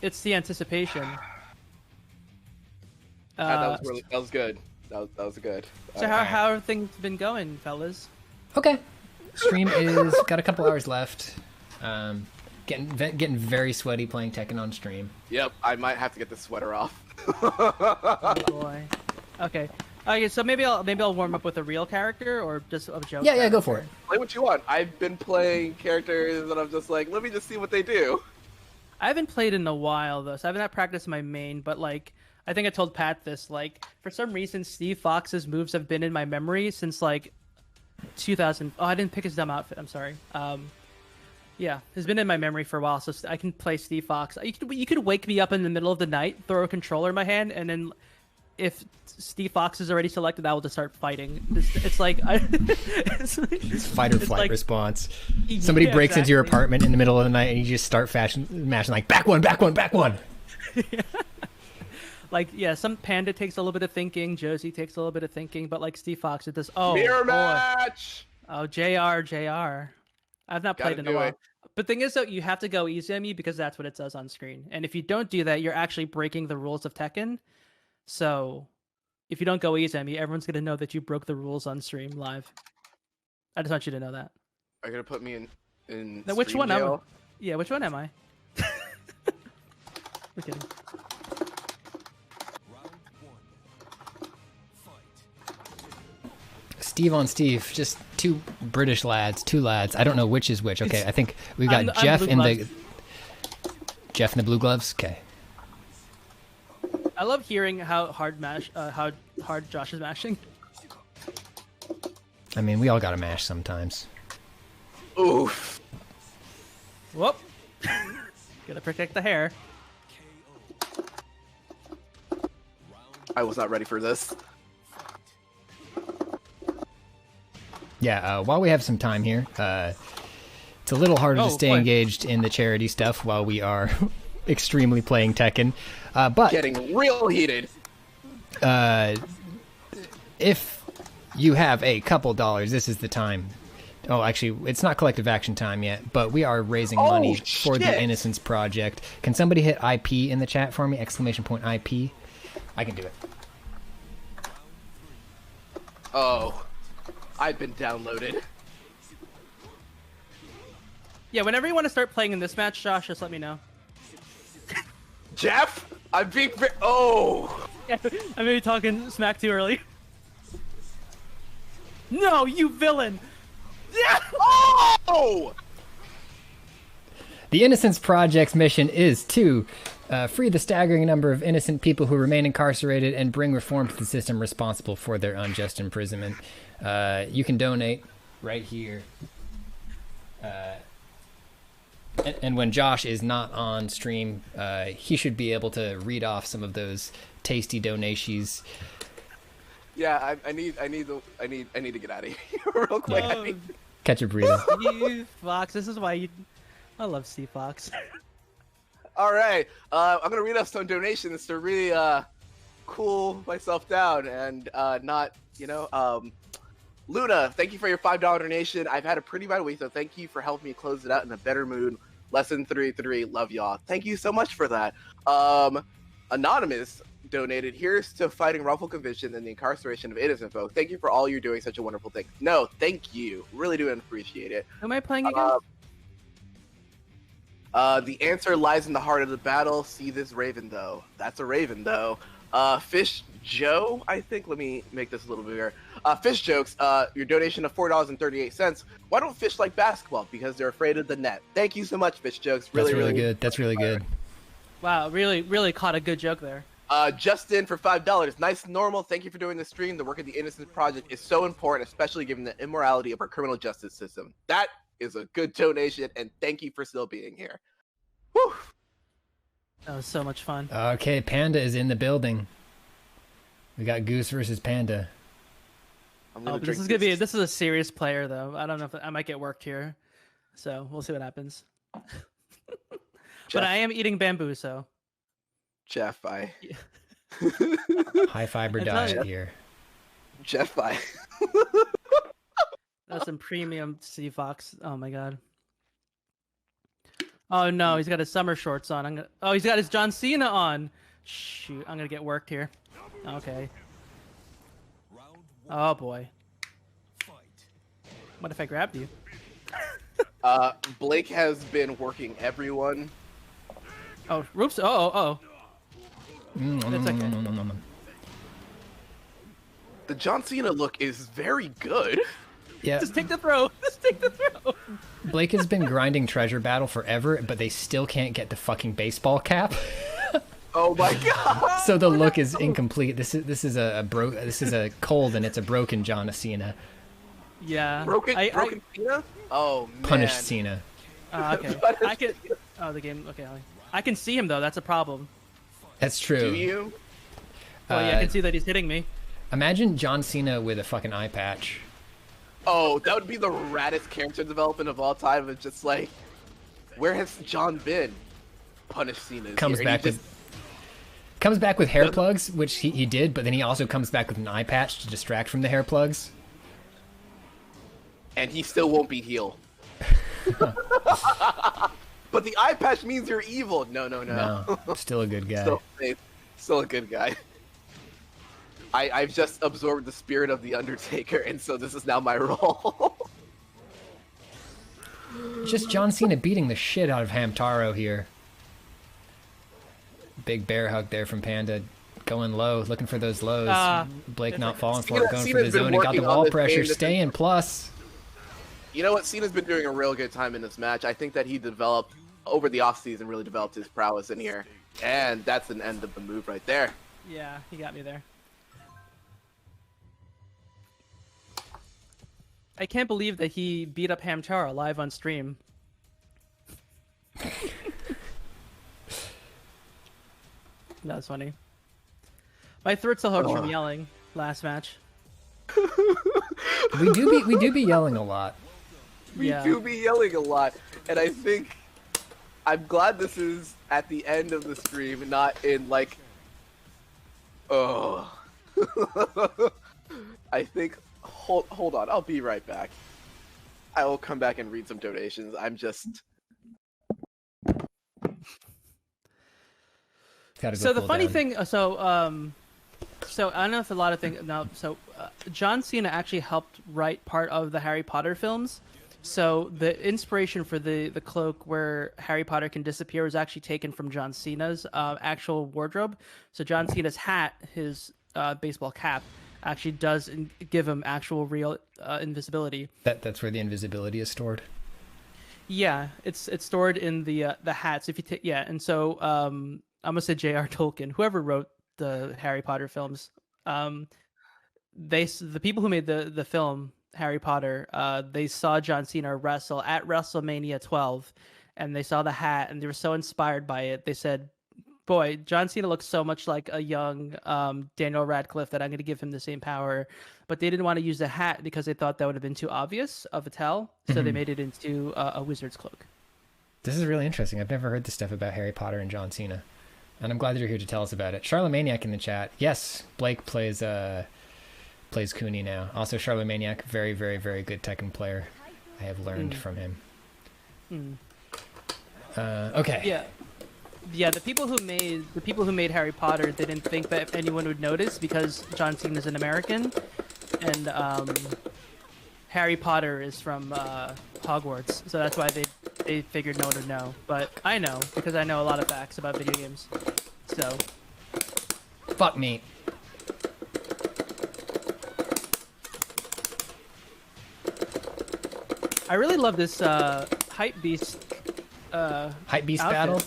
It's the anticipation. That was good. That was good. So how have things been going, fellas? Okay. Stream is got a couple hours left. Getting very sweaty playing Tekken on stream. Yep, I might have to get the sweater off. Oh boy. Okay. Okay, so maybe I'll warm up with a real character or just a joke. Yeah, go for it. Play what you want. I've been playing characters that I'm just like, let me just see what they do. I haven't played in a while though, so I haven't had practice my main, but like I think I told Pat this, like for some reason Steve Fox's moves have been in my memory since like 2000. Oh, I didn't pick his dumb outfit. I'm sorry. Yeah, it's been in my memory for a while, so I can play Steve Fox. You could wake me up in the middle of the night, throw a controller in my hand, and then if Steve Fox is already selected, I will just start fighting. It's like It's fight or flight like, response. Somebody breaks into your apartment in the middle of the night, and you just start mashing like back one. Yeah. Like, yeah, some Panda takes a little bit of thinking, Josie takes a little bit of thinking, but like Steve Fox, it does. Oh, Mirror boy. match. Oh, JR. I've not played in a while. But the thing is, though, you have to go easy on me because that's what it says on screen. And if you don't do that, you're actually breaking the rules of Tekken. So if you don't go easy on me, everyone's going to know that you broke the rules on stream live. I just want you to know that. Are you going to put me in Now, which stream one am I? jail? Yeah, which one am I? We're kidding. Steve on Steve, just two lads. I don't know which is which. Okay, I think we've got Jeff in the blue gloves. Okay. I love hearing how hard Josh is mashing. I mean, we all gotta mash sometimes. Oof. Whoop. Gotta protect the hair. I was not ready for this. Yeah, while we have some time here, it's a little harder to stay engaged in the charity stuff while we are extremely playing Tekken. But Getting real heated. If you have a couple dollars, this is the time. Oh, actually, it's not collective action time yet, but we are raising money for the Innocence Project. Can somebody hit IP in the chat for me? ! IP. I can do it. Oh. I've been downloaded. Yeah, whenever you want to start playing in this match, Josh, just let me know. Jeff? I'm being oh! Yeah, I may be talking smack too early. No, you villain! Yeah! Oh! The Innocence Project's mission is to free the staggering number of innocent people who remain incarcerated and bring reform to the system responsible for their unjust imprisonment. You can donate right here. And when Josh is not on stream, he should be able to read off some of those tasty donations. Yeah, I need to get out of here real quick. Oh, Catch a breather. Steve Fox, this is why I love Steve Fox. All right, I'm gonna read off some donations to really cool myself down and not, Luna, thank you for your $5 donation. I've had a pretty bad week, so thank you for helping me close it out in a better mood. Lesson 3 love y'all. Thank you so much for that. Anonymous donated, here's to fighting wrongful conviction and the incarceration of innocent folk. Thank you for all you're doing, such a wonderful thing. No, thank you. Really do appreciate it. Who am I playing again? The answer lies in the heart of the battle. See this raven, though. That's a raven, though. Fish Joe, I think. Let me make this a little bigger. Fish Jokes, your donation of $4.38. Why don't fish like basketball? Because they're afraid of the net. Thank you so much, Fish Jokes. That's really good. That's really good. Wow, really caught a good joke there. Justin for $5. Nice and normal. Thank you for doing the stream. The work of the Innocence Project is so important, especially given the immorality of our criminal justice system. That is a good donation, and thank you for still being here. Whew. That was so much fun. Okay, Panda is in the building. We got Goose versus Panda. This is a serious player though. I don't know if I might get worked here, so we'll see what happens. But I am eating bamboo, so. Jeff, high fiber diet here. Jetfire. That's some premium Sea Fox. Oh my god. Oh no, he's got his summer shorts on. Oh, he's got his John Cena on. Shoot, I'm gonna get worked here. Okay. Oh boy. What if I grabbed you? Blake has been working everyone. Oh, oops. Oh. That's okay. The John Cena look is very good. Yeah. Just take the throw. Just take the throw. Blake has been grinding Treasure Battle forever, but they still can't get the fucking baseball cap. Oh my god! So the look is incomplete. This is a cold and it's a broken John Cena. Yeah. Broken Cena? Oh man. Punished Cena. Okay. I can. Oh, the game. Okay. I can see him though. That's a problem. That's true. Do you? Oh yeah, I can see that he's hitting me. Imagine John Cena with a fucking eye patch. Oh, that would be the raddest character development of all time. It's just like, where has John been? Punished Cena. Comes back with hair plugs, which he did, but then he also comes back with an eye patch to distract from the hair plugs. And he still won't be heel. But the eye patch means you're evil. No. Still a good guy. Still a good guy. I've just absorbed the spirit of the Undertaker, and so this is now my role. Just John Cena beating the shit out of Hamtaro here. Big bear hug there from Panda. Going low, looking for those lows. Blake not falling for it, going for the zone. He got the wall pressure, staying plus. You know what? Cena's been doing a real good time in this match. I think that he developed, over the offseason, really developed his prowess in here. And that's an end of the move right there. Yeah, he got me there. I can't believe that he beat up Hamtaro live on stream. That's funny. My throat still hurts from yelling last match. We do be yelling a lot. We do be yelling a lot, and I think I'm glad this is at the end of the stream, not in like, oh. I think. Hold on, I'll be right back. I will come back and read some donations. I'm just. So the funny thing, so I don't know if a lot of things. No, so John Cena actually helped write part of the Harry Potter films. So the inspiration for the cloak where Harry Potter can disappear was actually taken from John Cena's actual wardrobe. So John Cena's hat, his baseball cap, actually does give him actual real invisibility. That's where the invisibility is stored. Yeah, it's stored in the hats. If you take and so I'm gonna say J.R. Tolkien, whoever wrote the Harry Potter films, the people who made the film Harry Potter, they saw John Cena wrestle at WrestleMania 12, and they saw the hat, and they were so inspired by it. They said, "Boy, John Cena looks so much like a young Daniel Radcliffe that I'm going to give him the same power." But they didn't want to use the hat because they thought that would have been too obvious of a tell, so they made it into a wizard's cloak. This is really interesting. I've never heard this stuff about Harry Potter and John Cena, and I'm glad that you're here to tell us about it. Charlemaniac in the chat. Yes, Blake plays Cooney now. Also, Charlemaniac, very, very, very good Tekken player. I have learned from him. Okay. Yeah. The people who made Harry Potter, they didn't think that anyone would notice because John Cena is an American, and Harry Potter is from Hogwarts, so that's why they figured no one would know. But I know because I know a lot of facts about video games. So. Fuck me. I really love this hype beast. Outfit. Battle.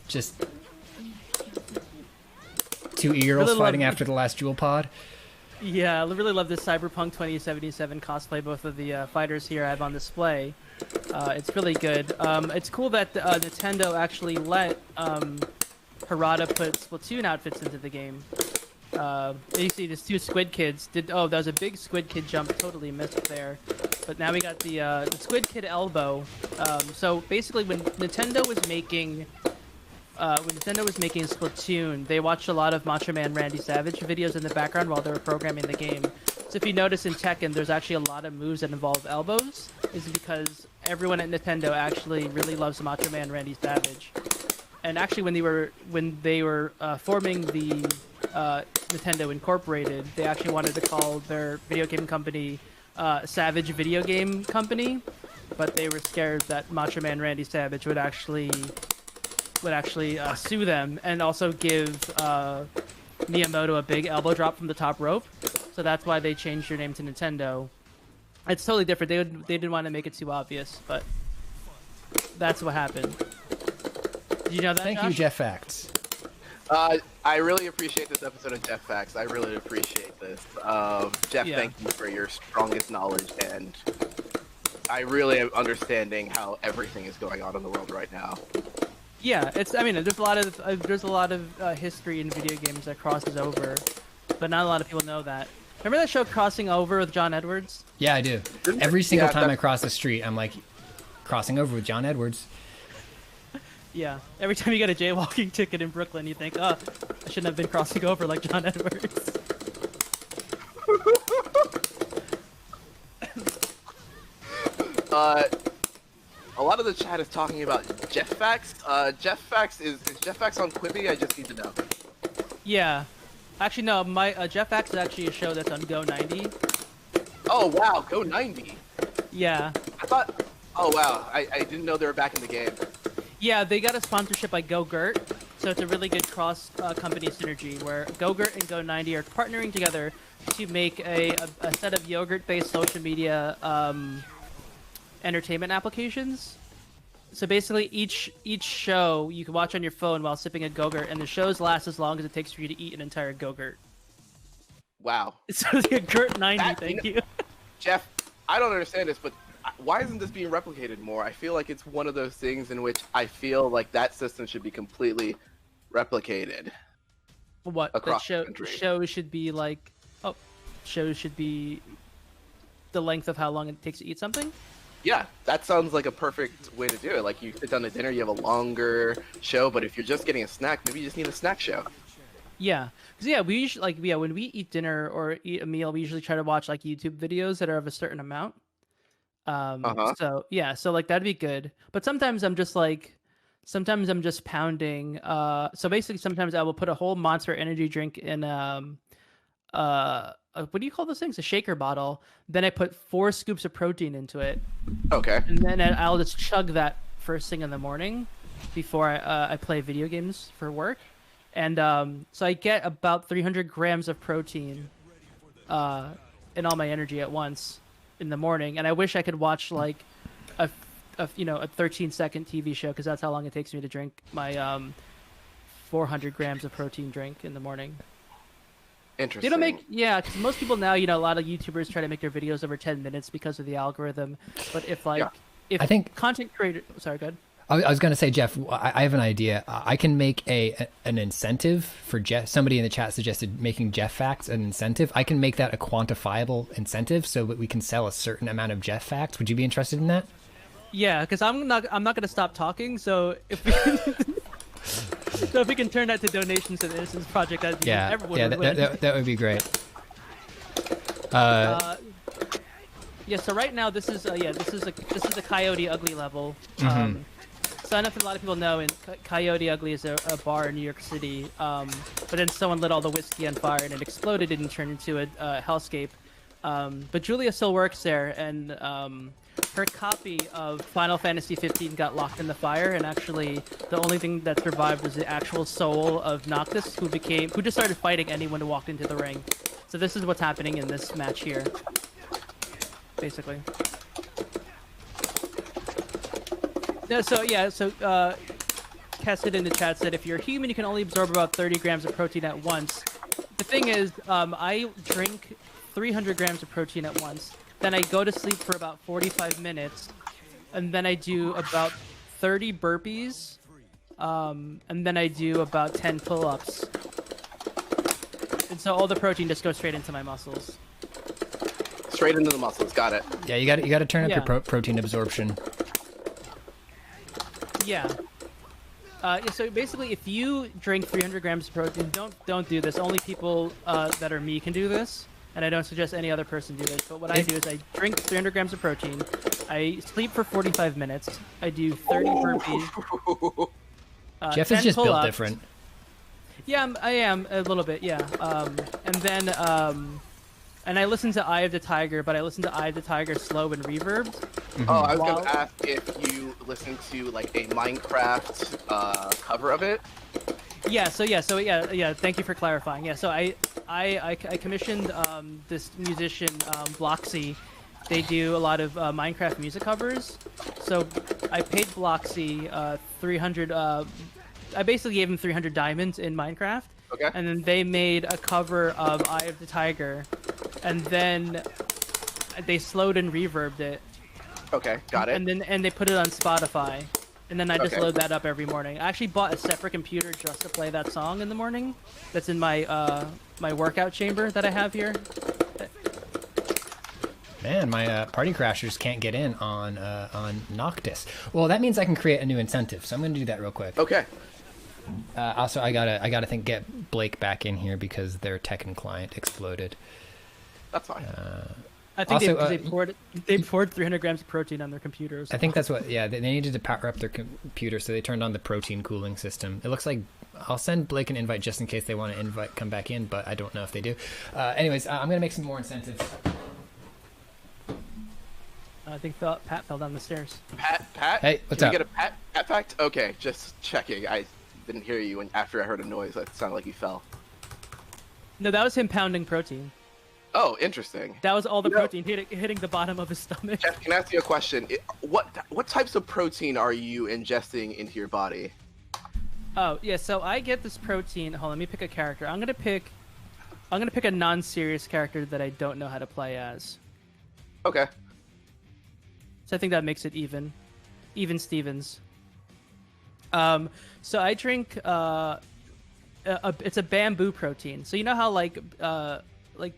Just two e-girls really fighting after the last Jewel Pod. Yeah, I really love this Cyberpunk 2077 cosplay. Both of the fighters here I have on display. It's really good. It's cool that Nintendo actually let Harada put Splatoon outfits into the game. You see these two Squid Kids. That was a big Squid Kid jump. Totally missed there. But now we got the Squid Kid elbow. So basically, when Nintendo was making Splatoon, they watched a lot of Macho Man Randy Savage videos in the background while they were programming the game. So So if you notice in Tekken, there's actually a lot of moves that involve elbows, is because everyone at Nintendo actually really loves Macho Man Randy Savage. And actually, when they were forming the Nintendo Incorporated, they actually wanted to call their video game company Savage Video Game Company, but they were scared that Macho Man Randy Savage would actually sue them and also give Miyamoto a big elbow drop from the top rope. So that's why they changed their name to Nintendo. It's totally different. They didn't want to make it too obvious, but that's what happened. Did you know that? Thank Josh? you, Jeff Facts. I really appreciate this episode of Jeff Facts. I really appreciate this. Jeff, Yeah. thank you for your strongest knowledge, and I really am understanding how everything is going on in the world right now. Yeah, I mean, there's a lot of history in video games that crosses over, but not a lot of people know that. Remember that show Crossing Over with John Edwards? Yeah, I do. Every single time I cross the street, I'm like, crossing over with John Edwards. Yeah. Every time you get a jaywalking ticket in Brooklyn, you think, oh, I shouldn't have been crossing over like John Edwards. A lot of the chat is talking about Jeff Facts. Jeff Facts is Jeff Facts on Quibi? I just need to know. Yeah. Actually, no, my Jeff X is actually a show that's on Go 90. Oh wow, Go 90. Yeah. I thought. Oh wow, I didn't know they were back in the game. Yeah, they got a sponsorship by Go-Gurt, so it's a really good cross-company synergy where Go-Gurt and Go 90 are partnering together to make a set of yogurt-based social media entertainment applications. So basically, each show you can watch on your phone while sipping a Go-Gurt, and the shows last as long as it takes for you to eat an entire Go-Gurt. Wow. So it's like a Gurt 90, thank you. Jeff, I don't understand this, but why isn't this being replicated more? I feel like it's one of those things in which I feel like that system should be completely replicated. What? Across That the country. shows should be like... Oh, shows should be the length of how long it takes to eat something? Yeah, that sounds like a perfect way to do it. Like, you sit down to dinner, you have a longer show, but if you're just getting a snack, maybe you just need a snack show. Yeah, because yeah, we usually when we eat dinner or eat a meal, we usually try to watch like YouTube videos that are of a certain amount. So yeah, so like that'd be good. But sometimes I'm just pounding. So basically, sometimes I will put a whole Monster Energy drink in what do you call those things? A shaker bottle. Then I put 4 scoops of protein into it, Okay. and then I'll just chug that first thing in the morning before I play video games for work. And so I get about 300 grams of protein and all my energy at once in the morning. And I wish I could watch like a 13-second TV show, because that's how long it takes me to drink my 400 grams of protein drink in the morning. Interesting. They don't because most people now, a lot of YouTubers try to make their videos over 10 minutes because of the algorithm. But if I think content creator, sorry, go ahead. I was going to say, Jeff, I have an idea. I can make an incentive for Jeff. Somebody in the chat suggested making Jeff Facts an incentive. I can make that a quantifiable incentive so that we can sell a certain amount of Jeff Facts. Would you be interested in that? Yeah, because I'm not going to stop talking. So if we can turn that to donations to the Innocence Project, that'd be everyone would win. That would be great. Yeah. So right now this is a Coyote Ugly level. Mm-hmm. So I don't know if a lot of people know, Coyote Ugly is a bar in New York City. But then someone lit all the whiskey on fire and it exploded and turned into a hellscape. But Julia still works there, and her copy of Final Fantasy 15 got locked in the fire, and actually the only thing that survived was the actual soul of Noctis, who just started fighting anyone who walked into the ring. So this is what's happening in this match here, basically. No, so Cassidy in the chat said, if you're human, you can only absorb about 30 grams of protein at once. The thing is, I drink 300 grams of protein at once. Then I go to sleep for about 45 minutes, and then I do about 30 burpees, and then I do about 10 pull-ups. And so all the protein just goes straight into my muscles. Straight into the muscles. Got it. Yeah, you got to turn up your protein absorption. Yeah. So basically, if you drink 300 grams of protein, don't do this. Only people that are me can do this. and I don't suggest any other person do this. But what I do is I drink 300 grams of protein. I sleep for 45 minutes. I do 30 burpees. Jeff is 10 just built pull-ups. different. Yeah, I am a little bit. Yeah. And then and I listen to Eye of the Tiger, but I listen to Eye of the Tiger slow and reverbed. Oh, I was Wow. gonna ask if you listen to like a Minecraft cover of it. Yeah. So yeah. Thank you for clarifying. Yeah. So I commissioned this musician Bloxy. They do a lot of Minecraft music covers. So I paid Bloxy 300. I basically gave him 300 diamonds in Minecraft. Okay. And then they made a cover of Eye of the Tiger, and then they slowed and reverbed it. Okay, got it. And they put it on Spotify, and then I just Okay. load that up every morning. I actually bought a separate computer just to play that song in the morning. That's in my my workout chamber that I have here. Man, my party crashers can't get in on Noctis. Well, that means I can create a new incentive, so I'm going to do that real quick. Okay. Also, I gotta get Blake back in here because their Tekken client exploded. That's fine. I think Also, they poured 300 grams of protein on their computers. I think that's what. Yeah, they needed to power up their computer, so they turned on the protein cooling system. It looks like I'll send Blake an invite just in case they want to come back in, but I don't know if they do. Anyways, I'm gonna make some more incentives. I think Pat fell down the stairs. Pat? Hey, what's Can up? you get a Pat fact? Okay, just checking. I didn't hear you after I heard a noise. That sounded like you fell. No, that was him pounding protein. Oh, interesting. That was all the You know- protein hitting the bottom of his stomach. Jeff, can I ask you a question? What types of protein are you ingesting into your body? Oh yeah, so I get this protein. Hold on, let me pick a character. I'm gonna pick a non-serious character that I don't know how to play as. Okay. So I think that makes it even Stevens. So I drink it's a bamboo protein. So you know how like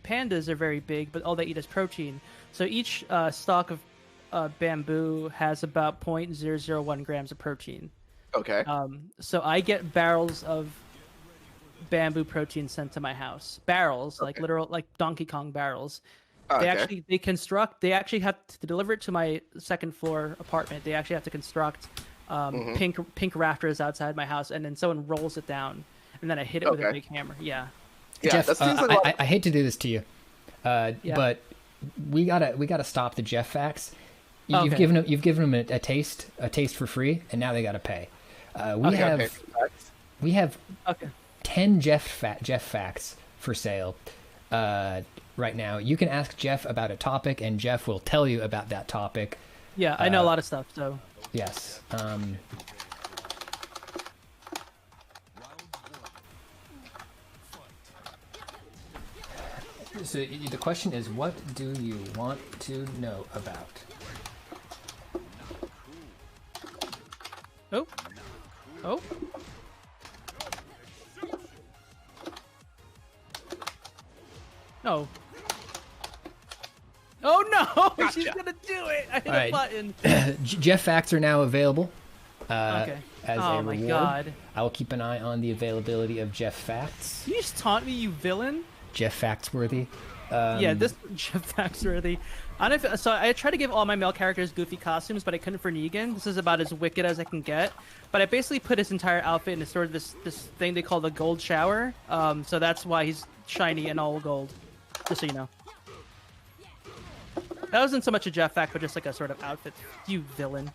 pandas are very big, but all they eat is protein. So each stalk of bamboo has about 0.001 grams of protein. Okay. So I get barrels of bamboo protein sent to my house. Barrels, like Okay. literal, like Donkey Kong barrels. Okay. They actually have to deliver it to my second floor apartment. They actually have to construct pink rafters outside my house, and then someone rolls it down, and then I hit it with a Okay. big hammer. Yeah. Yeah, Jeff, that seems like a lot. I hate to do this to you, but we gotta stop the Jeff facts. You've Okay. given them a taste for free, and now they gotta pay. We Okay. have Okay, facts. we have Okay. 10 Jeff facts for sale right now. You can ask Jeff about a topic, and Jeff will tell you about that topic. Yeah, I know a lot of stuff. So Yes. So the question is, what do you want to know about? oh. No. Oh no! She's Gotcha. gonna do it! I hit All a right. button. Jeff facts are now available. Okay. As Oh a my reward. God. I will keep an eye on the availability of Jeff facts. You just taunt me, you villain. Jeff Factsworthy. Yeah, this Jeff Faxworthy. So I try to give all my male characters goofy costumes, but I couldn't for Negan. This is about as wicked as I can get. But I basically put his entire outfit into sort of this thing they call the gold shower. So that's why he's shiny and all gold. Just so you know. That wasn't so much a Jeff fact, but just like a sort of outfit. You villain.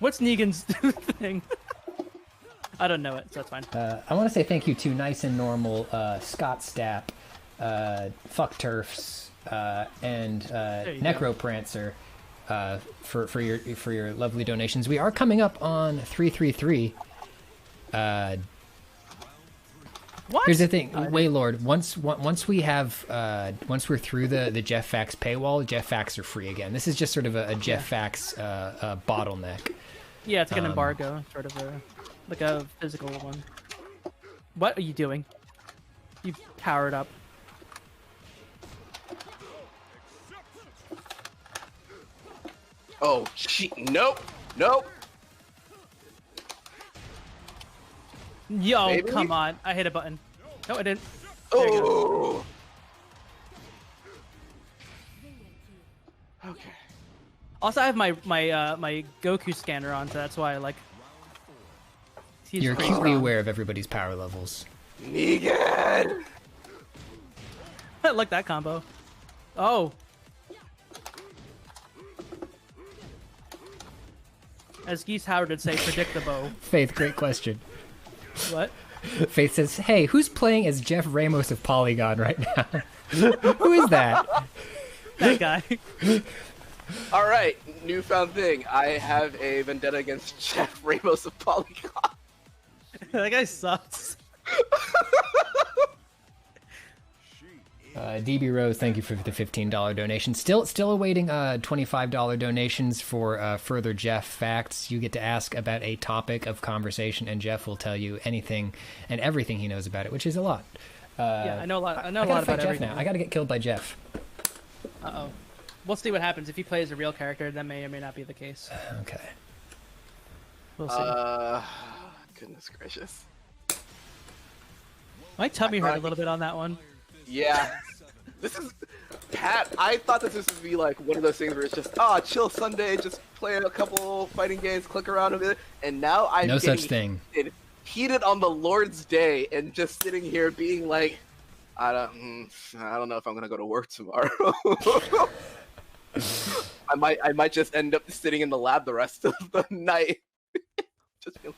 What's Negan's thing? I don't know it, so that's fine. I want to say thank you to Nice and Normal, Scott Stapp, Fuck Turfs, and you go. Necroprancer for your lovely donations. We are coming up on 333. What? Here's the thing, Waylord. Once we're through the Jeff Fax paywall, Jeff Fax are free again. This is just sort of a Jeff Fax bottleneck. Yeah, it's like an embargo, sort of like a physical one. What are you doing? You powered up. Oh, shit. Nope. Nope. Yo, Maybe? come on. I hit a button. No, I didn't. There you go. Oh. Okay. Also, I have my Goku scanner on, so that's why I like. You're acutely aware of everybody's power levels. Negan! I like that combo. Oh. As Geese Howard would say, predictable. Faith, great question. What? Faith says, "Hey, who's playing as Jeff Ramos of Polygon right now? Who is that?" That guy. All right, newfound thing. I have a vendetta against Jeff Ramos of Polygon. That guy sucks. DB Rose, thank you for the $15 donation. Still awaiting $25 donations for further Jeff facts. You get to ask about a topic of conversation, and Jeff will tell you anything and everything he knows about it, which is a lot. Yeah, I know a lot. I know a gotta lot fight about Jeff everything. now. I gotta get killed by Jeff. Uh-oh. We'll see what happens. If he plays a real character, that may or may not be the case. Okay. We'll see. Goodness gracious. My tummy hurt a little bit on that one. Yeah. This is... Pat, I thought this would be like one of those things where it's just, chill Sunday, just play a couple fighting games, click around a bit, and now I'm No getting such thing. heated on the Lord's Day and just sitting here being like, I don't know if I'm gonna go to work tomorrow. I might just end up sitting in the lab the rest of the night. Just feel,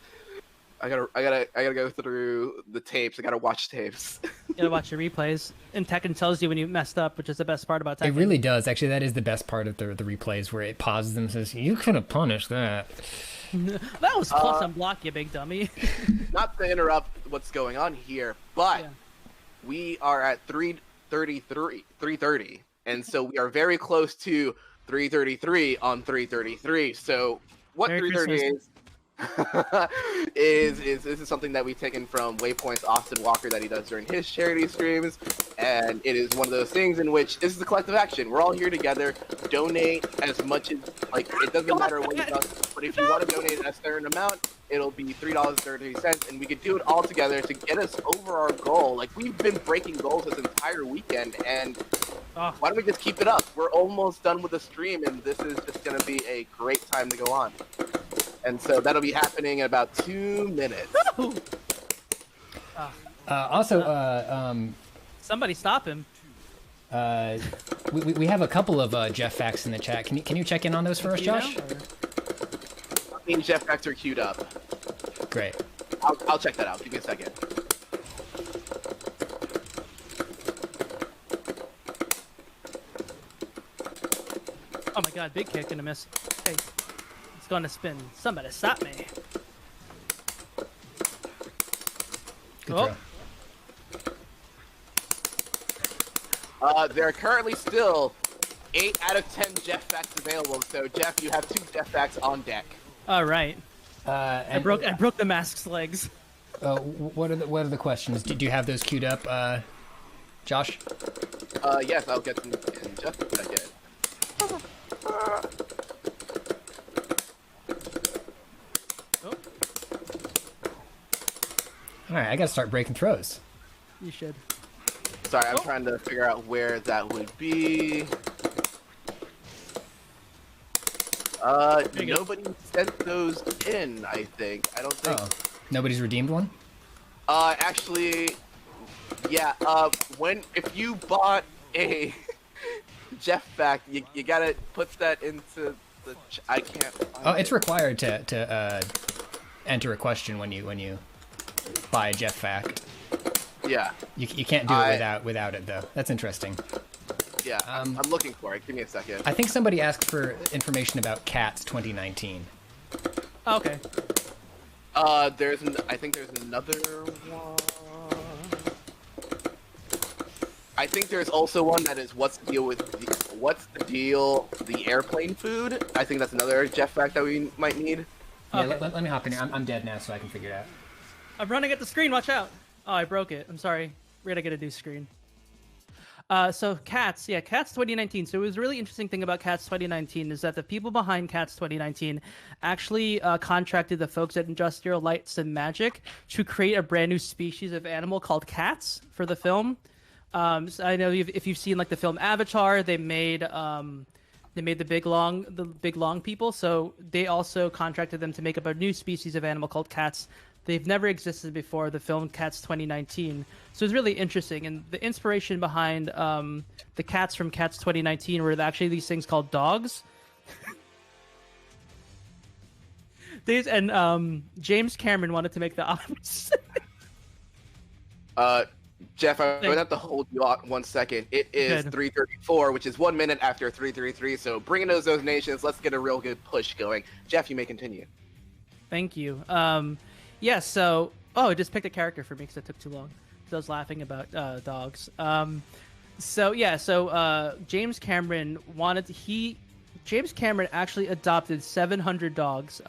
I gotta go through the tapes. I gotta watch tapes. You gotta watch your replays. And Tekken tells you when you messed up, which is the best part about Tekken. It really does. Actually, that is the best part of the replays, where it pauses and says, "You could have punished that." That was plus on block, you big dummy. Not to interrupt what's going on here, but Yeah. we are at 3:30, and so we are very close to 3:33 on 3:33. So what Merry 3:30 Christmas. is this is something that we've taken from Waypoint's Austin Walker that he does during his charity streams, and it is one of those things in which this is a collective action. We're all here together. Donate as much as, like, it doesn't matter what you does, but if you want to donate a certain amount, it'll be $3.30, and we could do it all together to get us over our goal. Like, we've been breaking goals this entire weekend, and why don't we just keep it up? We're almost done with the stream, and this is just going to be a great time to go on. And so that'll be happening in about 2 minutes. Also, Somebody stop him. we have a couple of Jeff facts in the chat. Can you check in on those for us, Josh? Or- I mean, Jeff Facts are queued up. Great. I'll check that out. Give me a second. Oh my god, big kick and a miss. Hey, it's going to spin. Somebody stop me. Good Oh. throw. There There are currently still 8 out of 10 Jeff Facts available. So, Jeff, you have 2 Jeff Facts on deck. All right. I broke the mask's legs. What are the questions? Do you have those queued up, Josh? Yes, I'll get them in just a second. Oh, All right, I gotta start breaking throws. you should. Sorry, I'm trying to figure out where that would be. you go. Nobody sent those in, I think. I don't think. Oh, nobody's redeemed one? Actually, yeah. If you bought a Jeff fact, you gotta put that into the. I can't. Oh, it's required to enter a question when you buy a Jeff fact. Yeah. You can't do it without it though. That's interesting. Yeah. I'm looking for it. Give me a second. I think somebody asked for information about Cats 2019. Oh, okay. I think there's another one. I think there's also one that is what's the deal the airplane food. I think that's another Jeff fact that we might need. Yeah, Okay. let me hop in here. I'm dead now, so I can figure it out. I'm running at the screen. Watch out. Oh, I broke it. I'm sorry. We're gonna get a new screen. So Cats 2019. So it was a really interesting thing about Cats 2019 is that the people behind Cats 2019 actually contracted the folks at Industrial Lights and Magic to create a brand new species of animal called cats for the film. So I know if you've seen like the film Avatar, they made They made the big long people, so they also contracted them to make up a new species of animal called cats. They've never existed before. The film Cats 2019. So it's really interesting, and the inspiration behind the cats from Cats 2019 were actually these things called dogs. James Cameron wanted to make the opposite. Jeff, I'm going to have to hold you on 1 second. It is 3:34, which is 1 minute after 3:33. So bring in those donations. Let's get a real good push going. Jeff, you may continue. Thank you. Yeah. So, I just picked a character for me because it took too long. So I was laughing about dogs. James Cameron James Cameron actually adopted 700 dogs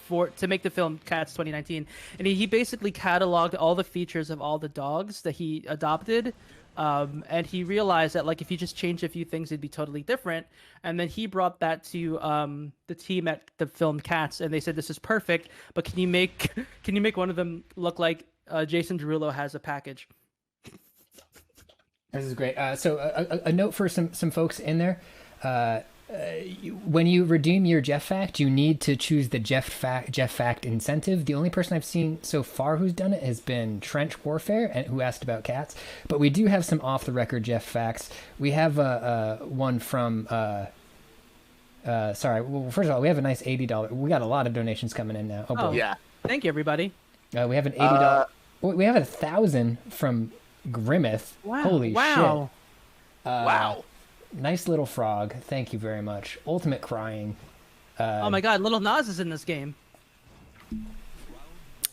to make the film Cats 2019, and he basically cataloged all the features of all the dogs that he adopted, and he realized that like if you just change a few things, it'd be totally different. And then he brought that to the team at the film Cats, and they said, "This is perfect, but can you make one of them look like Jason Derulo has a package?" This is great. So a note for some folks in there. When you redeem your Jeff Fact, you need to choose the Jeff Fact incentive. The only person I've seen so far who's done it has been Trench Warfare, and who asked about cats. But we do have some off-the-record Jeff Facts. We have one from... sorry. Well, first of all, we have a nice $80. We got a lot of donations coming in now. Oh, boy. Yeah. Thank you, everybody. We have an $80... we have 1,000 from Grimmeth. Wow. Holy wow. shit. Wow. Nice little frog. Thank you very much. Ultimate crying. Oh my God, Little Nas is in this game.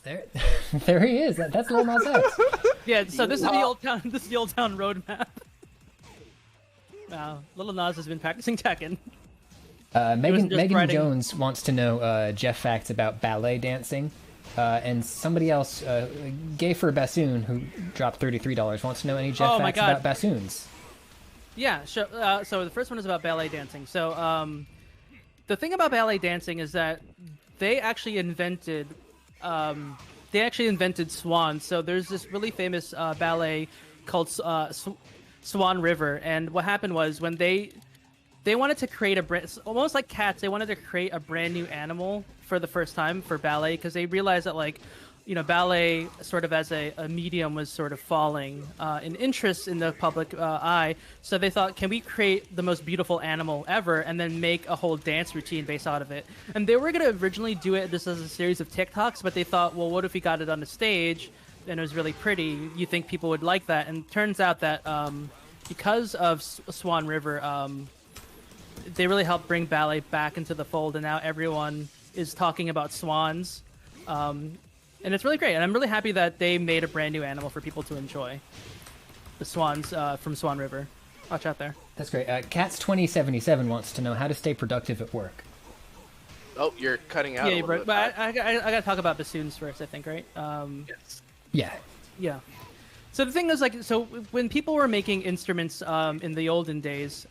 There, there he is. That's Lil Nas X. Yeah. So this is the old town. This is the old town roadmap. Wow. Little Nas has been practicing Tekken. Megan Jones wants to know Jeff facts about ballet dancing. And somebody else, Gay for a Bassoon, who dropped $33, wants to know any Jeff facts about bassoons. Yeah, sure. So the first one is about ballet dancing. So the thing about ballet dancing is that they actually invented swans. So there's this really famous ballet called Swan River, and what happened was when they wanted to create almost like cats, they wanted to create a brand new animal for the first time for ballet, because they realized that ballet sort of as a medium was sort of falling in interest in the public eye. So they thought, can we create the most beautiful animal ever and then make a whole dance routine based out of it? And they were going to originally do it just as a series of TikToks, but they thought, well, what if we got it on the stage and it was really pretty? You think people would like that? And it turns out that because of Swan River, they really helped bring ballet back into the fold, and now everyone is talking about swans. And it's really great, and I'm really happy that they made a brand new animal for people to enjoy. The swans from Swan River. Watch out there. That's great. Cats 2077 wants to know how to stay productive at work. Oh, you're cutting out. Yeah, but I got to talk about bassoons first, I think, right? Yes. Yeah. Yeah. So the thing is, so when people were making instruments in the olden days,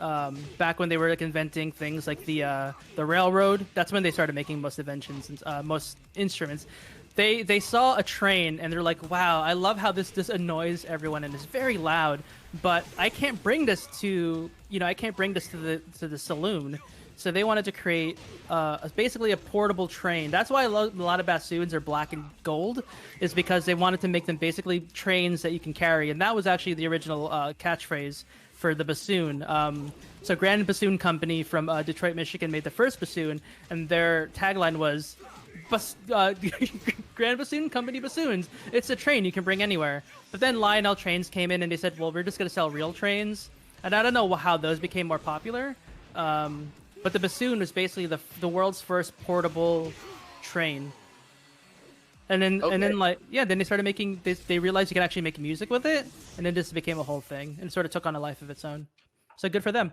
back when they were inventing things like the railroad, that's when they started making most inventions and most instruments. They saw a train and they're like, wow, I love how this annoys everyone and is very loud, but I can't bring this to the saloon. So they wanted to create basically a portable train. That's why a lot of bassoons are black and gold, is because they wanted to make them basically trains that you can carry. And that was actually the original catchphrase for the bassoon. So Grand Bassoon Company from Detroit, Michigan made the first bassoon, and their tagline was, Grand Bassoon Company bassoons. It's a train you can bring anywhere. But then Lionel Trains came in and they said, well, we're just going to sell real trains. And I don't know how those became more popular. But the bassoon was basically the world's first portable train. And then then they started making this. They realized you can actually make music with it, and then this became a whole thing, and sort of took on a life of its own. So good for them.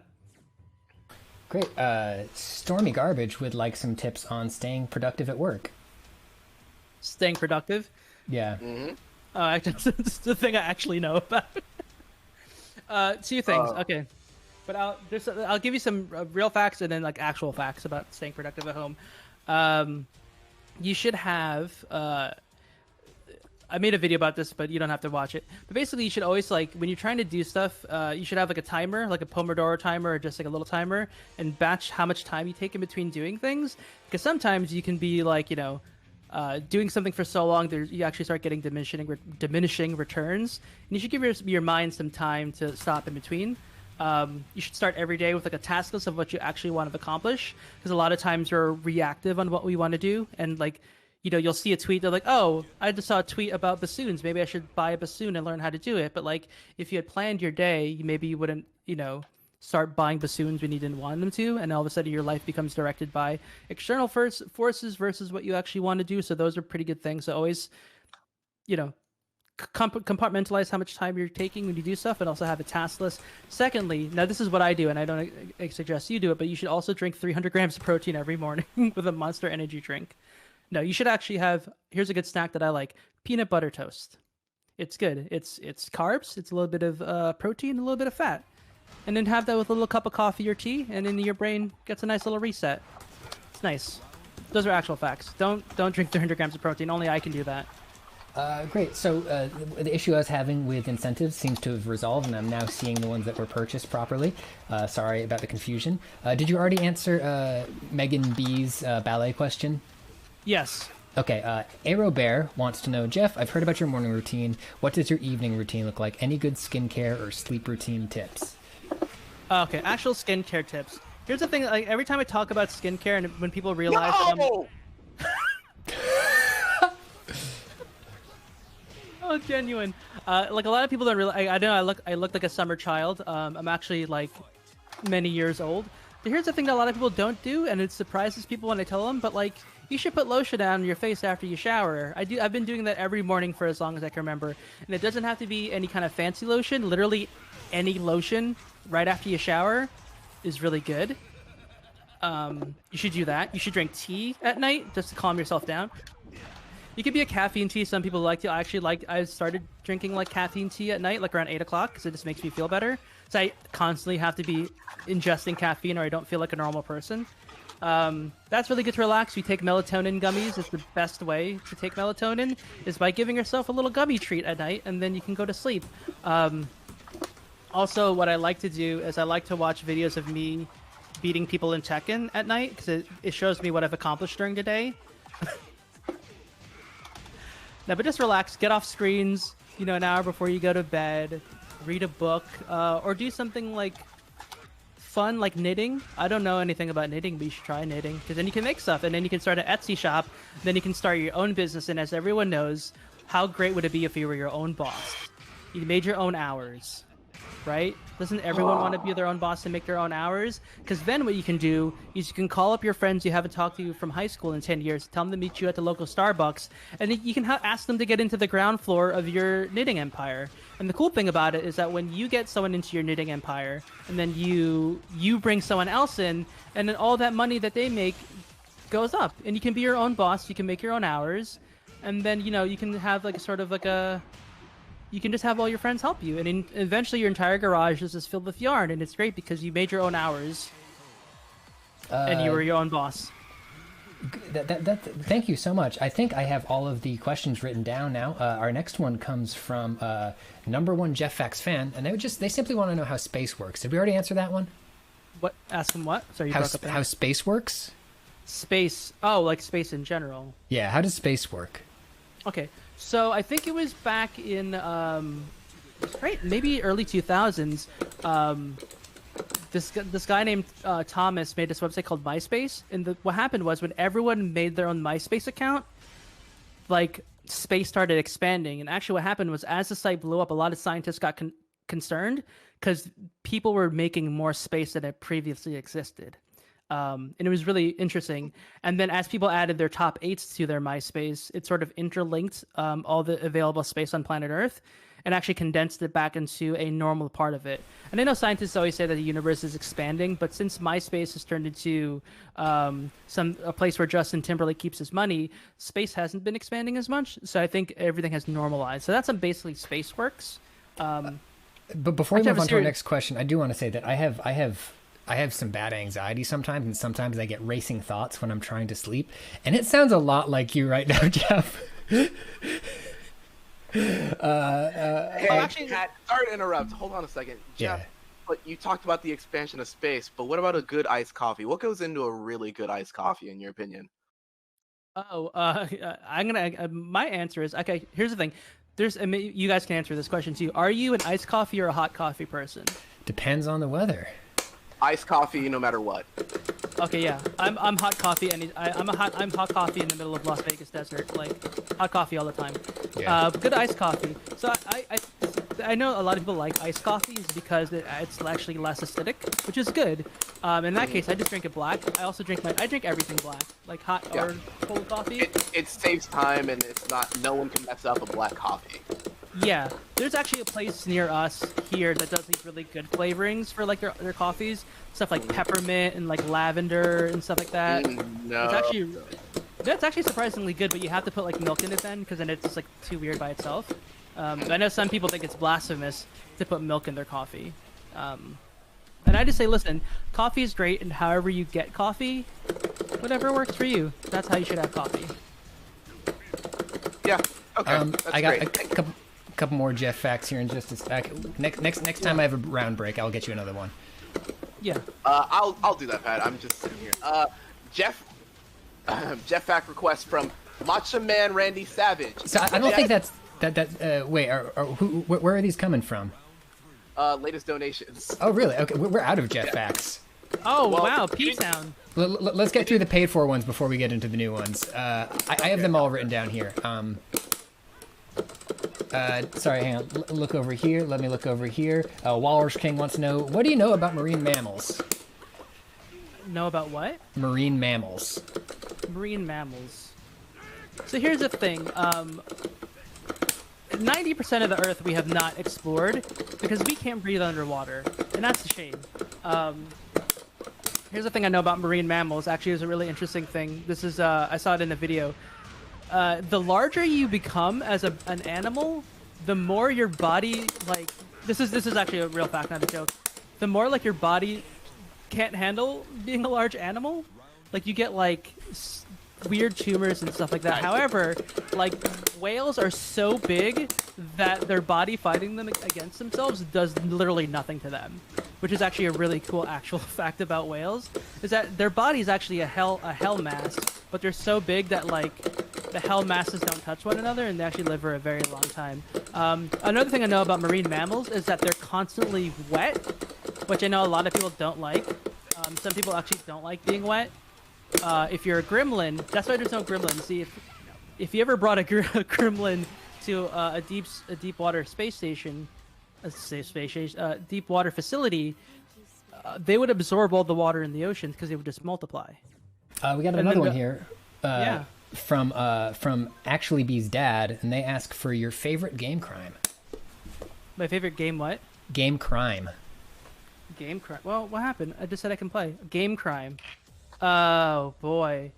Great. Stormy Garbage would like some tips on staying productive at work. Staying productive? Yeah. Mm-hmm. That's the thing I actually know about. Two things. Okay. But I'll give you some real facts and then actual facts about staying productive at home. You should have I made a video about this, but you don't have to watch it. But basically, you should always like when you're trying to do stuff, you should have like a timer, like a Pomodoro timer, or just like a little timer, and batch how much time you take in between doing things. Because sometimes you can be like, doing something for so long, you actually start getting diminishing returns, and you should give your mind some time to stop in between. You should start every day with like a task list of what you actually want to accomplish, because a lot of times we're reactive on what we want to do, and like you'll see a tweet, they're like, oh, I just saw a tweet about bassoons, maybe I should buy a bassoon and learn how to do it. But like if you had planned your day, maybe you wouldn't start buying bassoons when you didn't want them to, and all of a sudden your life becomes directed by external forces versus what you actually want to do. So those are pretty good things. So always compartmentalize how much time you're taking when you do stuff, and also have a task list. Secondly, now this is what I do, and I don't suggest you do it, but you should also drink 300 grams of protein every morning with a Monster Energy drink. No, you should actually have, here's a good snack that I like, peanut butter toast. It's good. It's carbs, it's a little bit of protein, a little bit of fat. And then have that with a little cup of coffee or tea, and then your brain gets a nice little reset. It's nice. Those are actual facts. Don't drink 300 grams of protein. Only I can do that. Great. So the issue I was having with incentives seems to have resolved, and I'm now seeing the ones that were purchased properly. Sorry about the confusion. Did you already answer Megan B's ballet question? Yes. Okay. Aero Bear wants to know, Jeff, I've heard about your morning routine. What does your evening routine look like? Any good skincare or sleep routine tips? Okay, actual skincare tips. Here's the thing, like every time I talk about skincare, and when people realize No! Oh, genuine. Like a lot of people don't realize. I know I look like a summer child. I'm actually like many years old. But here's the thing that a lot of people don't do, and it surprises people when I tell them. But like, you should put lotion on your face after you shower. I've been doing that every morning for as long as I can remember, and it doesn't have to be any kind of fancy lotion. Literally, any lotion right after you shower is really good. You should do that. You should drink tea at night just to calm yourself down. You could be a caffeine tea. Some people like to. I started drinking like caffeine tea at night, like around 8 o'clock, because it just makes me feel better. So I constantly have to be ingesting caffeine, or I don't feel like a normal person. That's really good to relax. You take melatonin gummies. It's the best way to take melatonin is by giving yourself a little gummy treat at night, and then you can go to sleep. Also, what I like to do is I like to watch videos of me beating people in Tekken at night, because it shows me what I've accomplished during the day. No, but just relax, get off screens, an hour before you go to bed, read a book, or do something like fun, like knitting. I don't know anything about knitting, but you should try knitting, because then you can make stuff, and then you can start an Etsy shop, then you can start your own business, and as everyone knows, how great would it be if you were your own boss? You made your own hours, right? Doesn't everyone want to be their own boss and make their own hours? Because then what you can do is you can call up your friends you haven't talked to from high school in 10 years, tell them to meet you at the local Starbucks, and then you can ask them to get into the ground floor of your knitting empire. And the cool thing about it is that when you get someone into your knitting empire, and then you bring someone else in, and then all that money that they make goes up, and you can be your own boss, you can make your own hours, and then, you can have like sort of like you can just have all your friends help you, and eventually your entire garage is just filled with yarn, and it's great because you made your own hours, and you were your own boss. Thank you so much. I think I have all of the questions written down now. Our next one comes from #1 Jeff Fax fan, and they simply want to know how space works. Did we already answer that one? What? Ask them what? Sorry, you broke up there. How space works? Space. Oh, like space in general. Yeah. How does space work? Okay. So I think it was back in maybe early 2000s. This guy named Thomas made this website called MySpace, and what happened was when everyone made their own MySpace account, like space started expanding. And actually, what happened was as the site blew up, a lot of scientists got concerned because people were making more space than it previously existed. And it was really interesting. And then as people added their top 8s to their MySpace, it sort of interlinked all the available space on planet Earth and actually condensed it back into a normal part of it. And I know scientists always say that the universe is expanding, but since MySpace has turned into a place where Justin Timberlake keeps his money, space hasn't been expanding as much. So I think everything has normalized. So that's how basically space works. But before we move on to our next question, I do want to say that I have some bad anxiety sometimes, and sometimes I get racing thoughts when I'm trying to sleep. And it sounds a lot like you right now, Jeff. Hey, actually- Pat, sorry to interrupt. Hold on a second. Jeff, Yeah. but you talked about the expansion of space, but what about a good iced coffee? What goes into a really good iced coffee, in your opinion? Oh, I'm gonna. My answer is okay. Here's the thing. You guys can answer this question too. Are you an iced coffee or a hot coffee person? Depends on the weather. Iced coffee, no matter what. Okay, yeah. I'm hot coffee, and I'm hot coffee in the middle of Las Vegas desert, like hot coffee all the time. Yeah. Good iced coffee. So I know a lot of people like iced coffees because it's actually less acidic, which is good. In that case, I just drink it black. I also drink everything black, like hot or cold coffee. It saves time, and it's not. No one can mess up a black coffee. Yeah, there's actually a place near us here that does these really good flavorings for like their coffees, stuff like peppermint and like lavender and stuff like that. No. That's actually surprisingly good, but you have to put like milk in it then, because then it's just like too weird by itself. I know some people think it's blasphemous to put milk in their coffee, and I just say, listen, coffee is great, and however you get coffee, whatever works for you, that's how you should have coffee. Yeah. Okay. That's I got great. a couple more Jeff facts here in just a sec. Next time I have a round break, I'll get you another one. Yeah. I'll do that, Pat. I'm just sitting here. Jeff fact request from Macho Man Randy Savage. So I don't think that's wait, where are these coming from? Latest donations. Oh, really? Okay, we're out of Jeff facts. Oh Well, wow, P-Town. Let's get through the paid for ones before we get into the new ones. I have them all written down here. Sorry, hang on. Look over here. Let me look over here. Walrus King wants to know, what do you know about marine mammals? Know about what? Marine mammals. Marine mammals. So here's the thing. 90% of the Earth we have not explored because we can't breathe underwater, and that's a shame. Here's the thing I know about marine mammals. Actually, it's a really interesting thing. This is I saw it in a video. The larger you become as an animal, the more your body like this is actually a real fact, not a joke. The more like your body can't handle being a large animal, like you get like weird tumors and stuff like that. However, like whales are so big that their body fighting them against themselves does literally nothing to them, which is actually a really cool actual fact about whales. Is that their body is actually a hell mass, but they're so big that like the hell masses don't touch one another, and they actually live for a very long time. Another thing I know about marine mammals is that they're constantly wet, which I know a lot of people don't like. Some people actually don't like being wet. If you're a gremlin, that's why there's no gremlin. See, if you ever brought a gremlin to a deep water space station, deep water facility, they would absorb all the water in the ocean because they would just multiply. We got another one here. Yeah. From Actually Bee's dad, and they ask for your favorite game crime. My favorite game what? Game crime. Game crime. Well, what happened? I just said I can play. Game crime. Oh boy.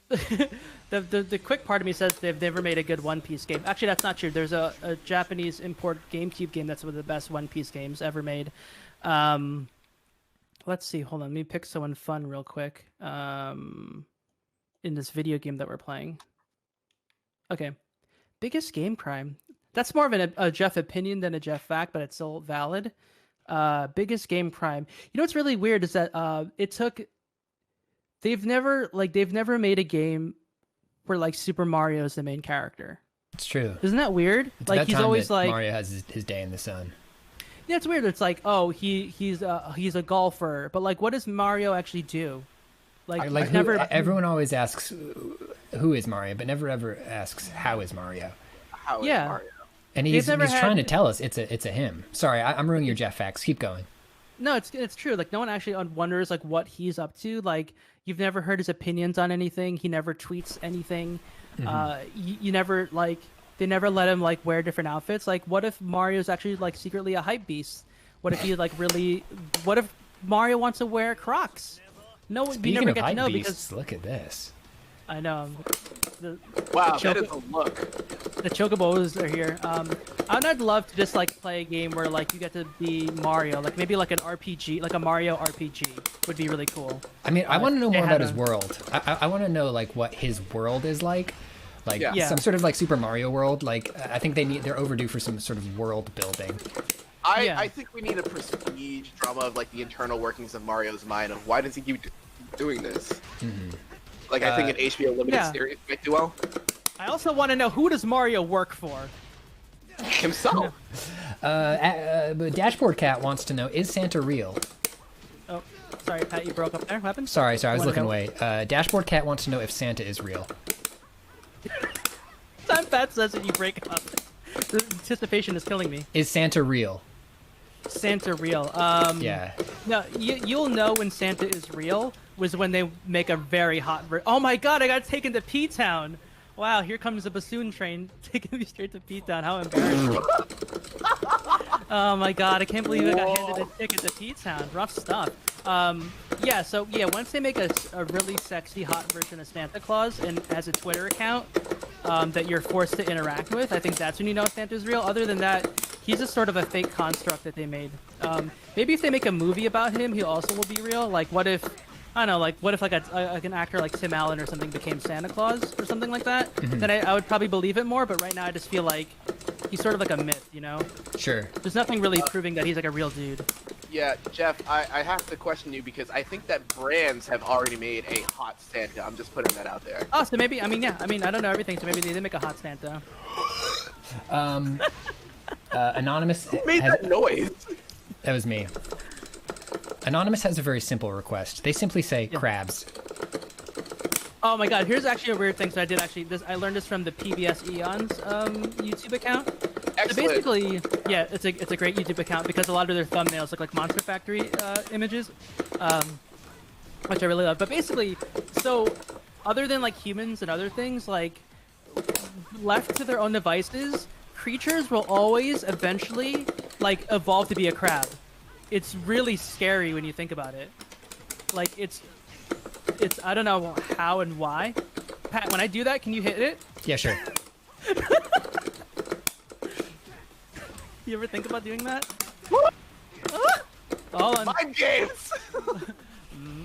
The quick part of me says they've never made a good One Piece game. Actually, that's not true. There's a Japanese import GameCube game that's one of the best One Piece games ever made. Let's see. Hold on. Let me pick someone fun real quick. In this video game that we're playing. Okay. Biggest game crime. That's more of a Jeff opinion than a Jeff fact, but it's still valid. Biggest game crime. You know what's really weird is that they've never made a game where like Super Mario is the main character. It's true. Isn't that weird? It's like about he's time always that like Mario has his day in the sun. Yeah, it's weird. It's like, oh, he's a golfer, but like, what does Mario actually do? Like everyone always asks who is Mario, but never ever asks how is Mario. How is Yeah. Mario? And he's trying to tell us it's a him. Sorry, I'm ruining your Jeff facts. Keep going. No, it's true. Like no one actually wonders like what he's up to. Like you've never heard his opinions on anything. He never tweets anything. You never like they never let him like wear different outfits. Like what if Mario's actually like secretly a hype beast? What if he like really? What if Mario wants to wear Crocs? No, we Speaking never of get to hype know beasts, because look at this. I know. Wow, the that is a look. The Chocobos are here. I'd love to just like play a game where like you get to be Mario, like maybe like an RPG, like a Mario RPG would be really cool. I mean, I want to know they more had about his world. I want to know like what his world is like. Like Yeah. some sort of like Super Mario World. Like I think they're overdue for some sort of world building. I think we need a prestige drama of like the internal workings of Mario's mind of why does he keep doing this? Like I think an HBO limited series might do well. I also want to know, who does Mario work for? Himself. Dashboard Cat wants to know: is Santa real? Oh, sorry, Pat, you broke up there. What happened? Sorry, I was Wanna looking know? away. Dashboard Cat wants to know if Santa is real. Time Pat says that you break up. The anticipation is killing me. Is Santa real? Santa real? Yeah. No, you'll know when Santa is real was when they make a very hot. Oh my God! I got taken to P-Town. Wow, here comes a bassoon train taking me straight to P-Town. How embarrassing! Oh my God, I can't believe I got handed a ticket to P-Town. Rough stuff. Yeah, so yeah, once they make a really sexy, hot version of Santa Claus and has a Twitter account that you're forced to interact with, I think that's when you know Santa's real. Other than that, he's just sort of a fake construct that they made. Maybe if they make a movie about him, he also will be real. Like, what if, I don't know, like, what if like an actor like Tim Allen or something became Santa Claus or something like that? Then I would probably believe it more, but right now I just feel like he's sort of like a myth, you know? Sure. There's nothing really proving that he's like a real dude. Yeah, Jeff, I have to question you because I think that brands have already made a hot Santa. I'm just putting that out there. Oh, so maybe, I mean, yeah, I mean, I don't know everything, so maybe they did make a hot Santa. Anonymous. Who made that noise? That was me. Anonymous has a very simple request. They simply say crabs. Oh my God, here's actually a weird thing. So I did actually I learned this from the PBS Eons YouTube account. Excellent. So basically, yeah, it's a great YouTube account because a lot of their thumbnails look like Monster Factory images, which I really love. But basically, so other than like humans and other things, like left to their own devices, creatures will always eventually like evolve to be a crab. It's really scary when you think about it. Like it's I don't know how and why. Pat, when I do that, can you hit it? Yeah, sure. You ever think about doing that? Mind games!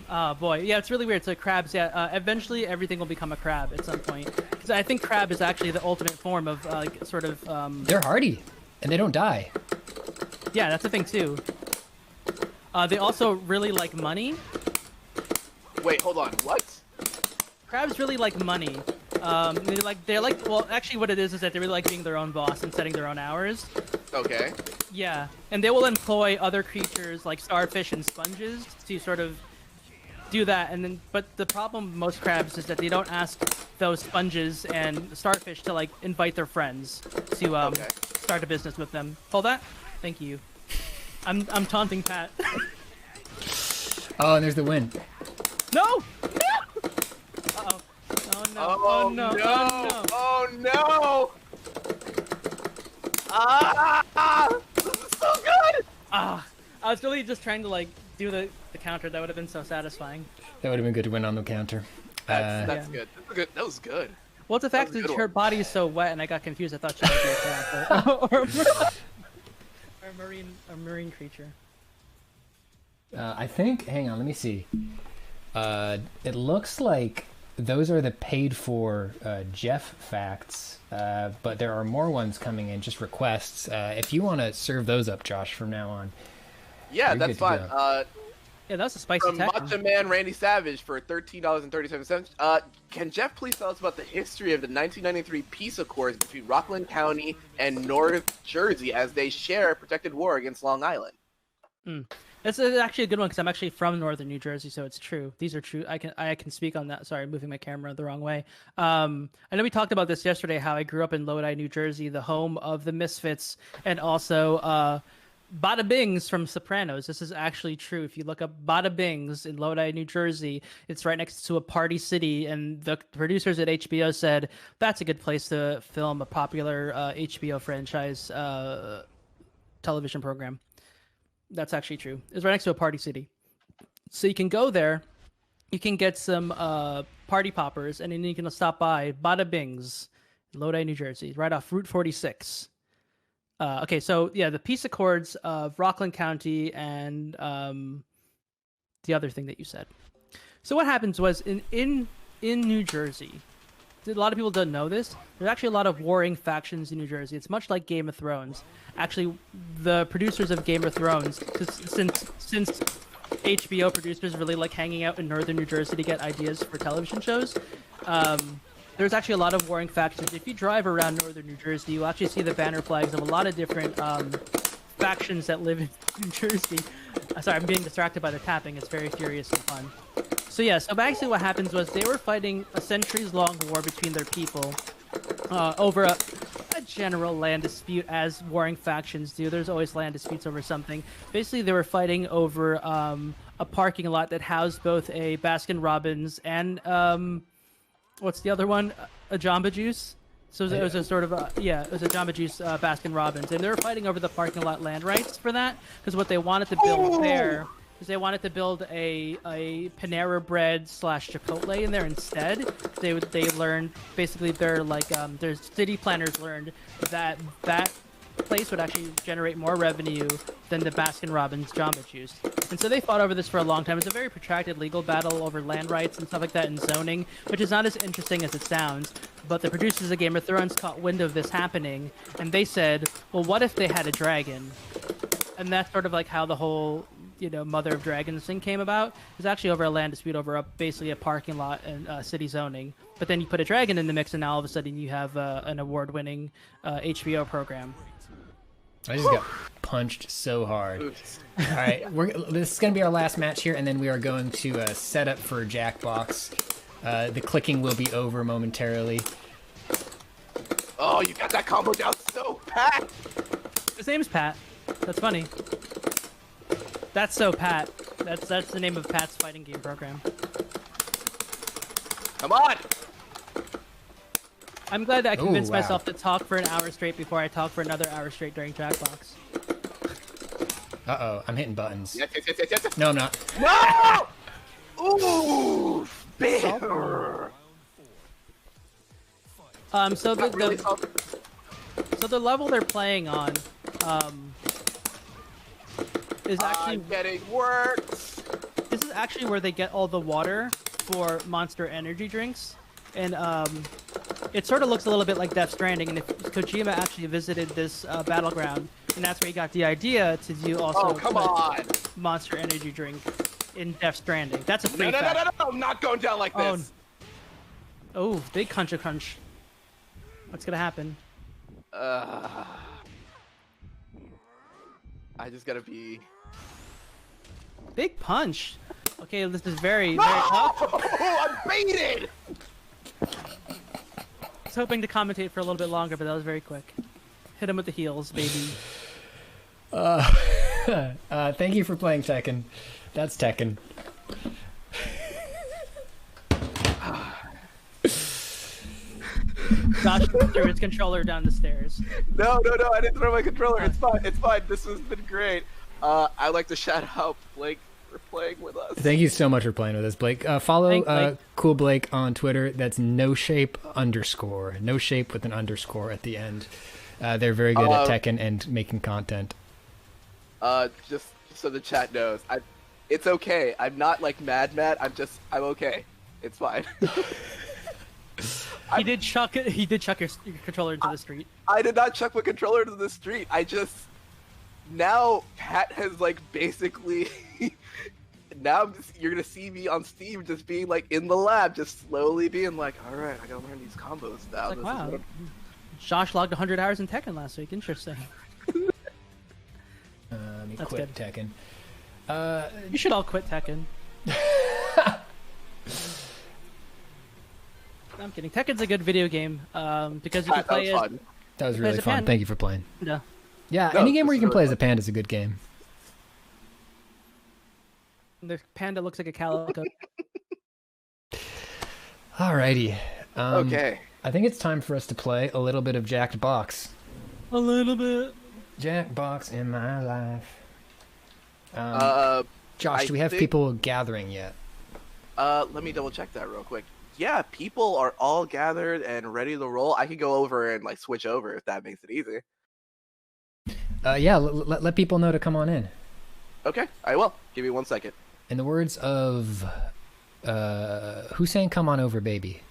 Oh boy, yeah, it's really weird. So crabs, yeah, eventually everything will become a crab at some point. Because I think crab is actually the ultimate form of sort of. They're hardy, and they don't die. Yeah, that's the thing too. They also really like money. Wait, hold on. What? Crabs really like money. They're like well, actually, what it is that they really like being their own boss and setting their own hours. Okay. Yeah, and they will employ other creatures like starfish and sponges to sort of do that. And then, but the problem with most crabs is that they don't ask those sponges and starfish to like invite their friends to start a business with them. Hold that. Thank you. I'm taunting Pat. Oh, and there's the win. No! No! Uh-oh. Oh no. Oh no! Oh no! Ah! This is so good! I was really just trying to like do the counter. That would have been so satisfying. That would have been good to win on the counter. That's good. That's good. That was good. Well, it's the fact that her body is so wet, and I got confused. I thought she might be a cat or a marine creature. I think. Hang on, let me see. It looks like those are the paid-for Jeff facts, but there are more ones coming in, just requests. If you want to serve those up, Josh, from now on. Yeah, you're that's good fine. to go. Yeah, that's a spicy From Tekken. Macho Man Randy Savage for $13.37. Can Jeff please tell us about the history of the 1993 peace accords between Rockland County and North Jersey as they share a protected war against Long Island? This is actually a good one because I'm actually from northern New Jersey, so it's true. These are true. I can speak on that. Sorry, I'm moving my camera the wrong way. I know we talked about this yesterday, how I grew up in Lodi, New Jersey, the home of the Misfits, and also Bada Bing's from Sopranos. This is actually true. If you look up Bada Bing's in Lodi, New Jersey, it's right next to a party city, and the producers at HBO said that's a good place to film a popular HBO franchise television program. That's actually true. It's right next to a party city. So you can go there, you can get some party poppers, and then you can stop by Bada Bing's in Lodi, New Jersey, right off Route 46. Okay, so yeah, the peace accords of Rockland County and the other thing that you said. So what happens was in New Jersey, a lot of people don't know this. There's actually a lot of warring factions in New Jersey. It's much like Game of Thrones. Actually, the producers of Game of Thrones, since HBO producers really like hanging out in northern New Jersey to get ideas for television shows, there's actually a lot of warring factions. If you drive around northern New Jersey, you'll actually see the banner flags of a lot of different factions that live in New Jersey. Sorry, I'm being distracted by the tapping. It's very furious and fun. So yeah, so basically what happens was they were fighting a centuries-long war between their people over a general land dispute, as warring factions do. There's always land disputes over something. Basically, they were fighting over a parking lot that housed both a Baskin-Robbins and what's the other one? A Jamba Juice. So it was a sort of it was a Jamba Juice Baskin Robbins, and they were fighting over the parking lot land rights for that, because what they wanted to build there is they wanted to build a Panera Bread / Chipotle in there instead. They learned basically their city planners learned that place would actually generate more revenue than the Baskin Robbins Jamba Juice. And so they fought over this for a long time. It's a very protracted legal battle over land rights and stuff like that and zoning, which is not as interesting as it sounds. But the producers of Game of Thrones caught wind of this happening, and they said, well, what if they had a dragon? And that's sort of like how the whole, Mother of Dragons thing came about. It was actually over a land dispute over basically a parking lot and city zoning. But then you put a dragon in the mix, and now all of a sudden you have an award-winning HBO program. I just got punched so hard. All right, this is going to be our last match here, and then we are going to set up for Jackbox. The clicking will be over momentarily. Oh, you got that combo down so pat. His name's Pat. That's funny. That's so Pat. That's the name of Pat's fighting game program. Come on. I'm glad that I convinced myself to talk for an hour straight before I talk for another hour straight during Jackbox. Uh-oh, I'm hitting buttons. Yes. No, I'm not. No! Ooh, bear. So the level they're playing on, is actually I'm getting worked. This is actually where they get all the water for Monster energy drinks, and it sort of looks a little bit like Death Stranding. And if Kojima actually visited this battleground, and that's where he got the idea to do also Monster energy drink in Death Stranding. That's a free fact. No, I'm not going down like this. Oh, big crunch. What's gonna happen? I just gotta be... Big punch. Okay, this is very No! tough. I'm baited! I was hoping to commentate for a little bit longer, but that was very quick. Hit him with the heels, baby. Thank you for playing Tekken. That's Tekken. Josh threw his controller down the stairs. No, I didn't throw my controller. It's fine. This has been great. I'd like to shout out Blake for playing with us. Thank you so much for playing with us, Blake. Follow Blake. Cool Blake on Twitter. That's noshape_. No shape with an underscore at the end. They're very good at Tekken and making content. Just so the chat knows, it's okay. I'm not like mad. I'm okay. It's fine. He did chuck your controller into the street. I did not chuck my controller into the street. Now Pat has like basically now you're gonna see me on Steam just being like in the lab, just slowly being like, all right, I gotta learn these combos now. Like, wow, Josh logged 100 hours in Tekken last week. Interesting. Let me That's quit good. Tekken. You should all quit Tekken. I'm kidding. Tekken's a good video game because you can play as... That was really as a fun. panda. Thank you for playing. No. Yeah, No, any game where this you can is play really as a panda is a good game. The panda looks like a calico. Alrighty. Okay. I think it's time for us to play a little bit of Jackbox. A little bit. Jackbox in my life. Josh, I do we have think- people gathering yet? Let me double check that real quick. Yeah, people are all gathered and ready to roll. I can go over and like switch over if that makes it easy. Yeah, let people know to come on in. Okay, I will. Give me 1 second. In the words of who's saying "Come on over, baby"?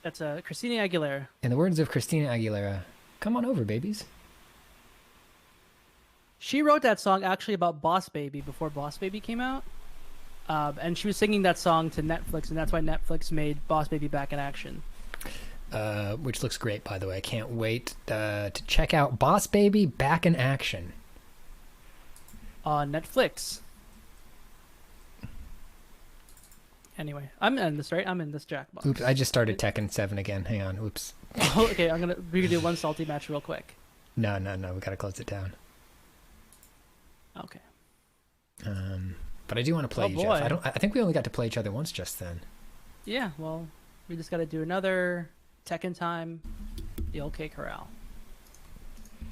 That's Christina Aguilera. In the words of Christina Aguilera, come on over, babies. She wrote that song actually about Boss Baby before Boss Baby came out. And she was singing that song to Netflix, and that's why Netflix made Boss Baby Back in Action. Which looks great, by the way. I can't wait to check out Boss Baby Back in Action. On Netflix. Anyway, I'm in this, right? I'm in this Jackbox. Oops, I just started Tekken 7 again. Hang on. Oops. Oh, okay, we're gonna do one salty match real quick. No. We gotta close it down. Okay. But I do want to play Oh, you, boy. Jeff. I think we only got to play each other once just then. Yeah, well, we just gotta do another Tekken time. The OK Corral.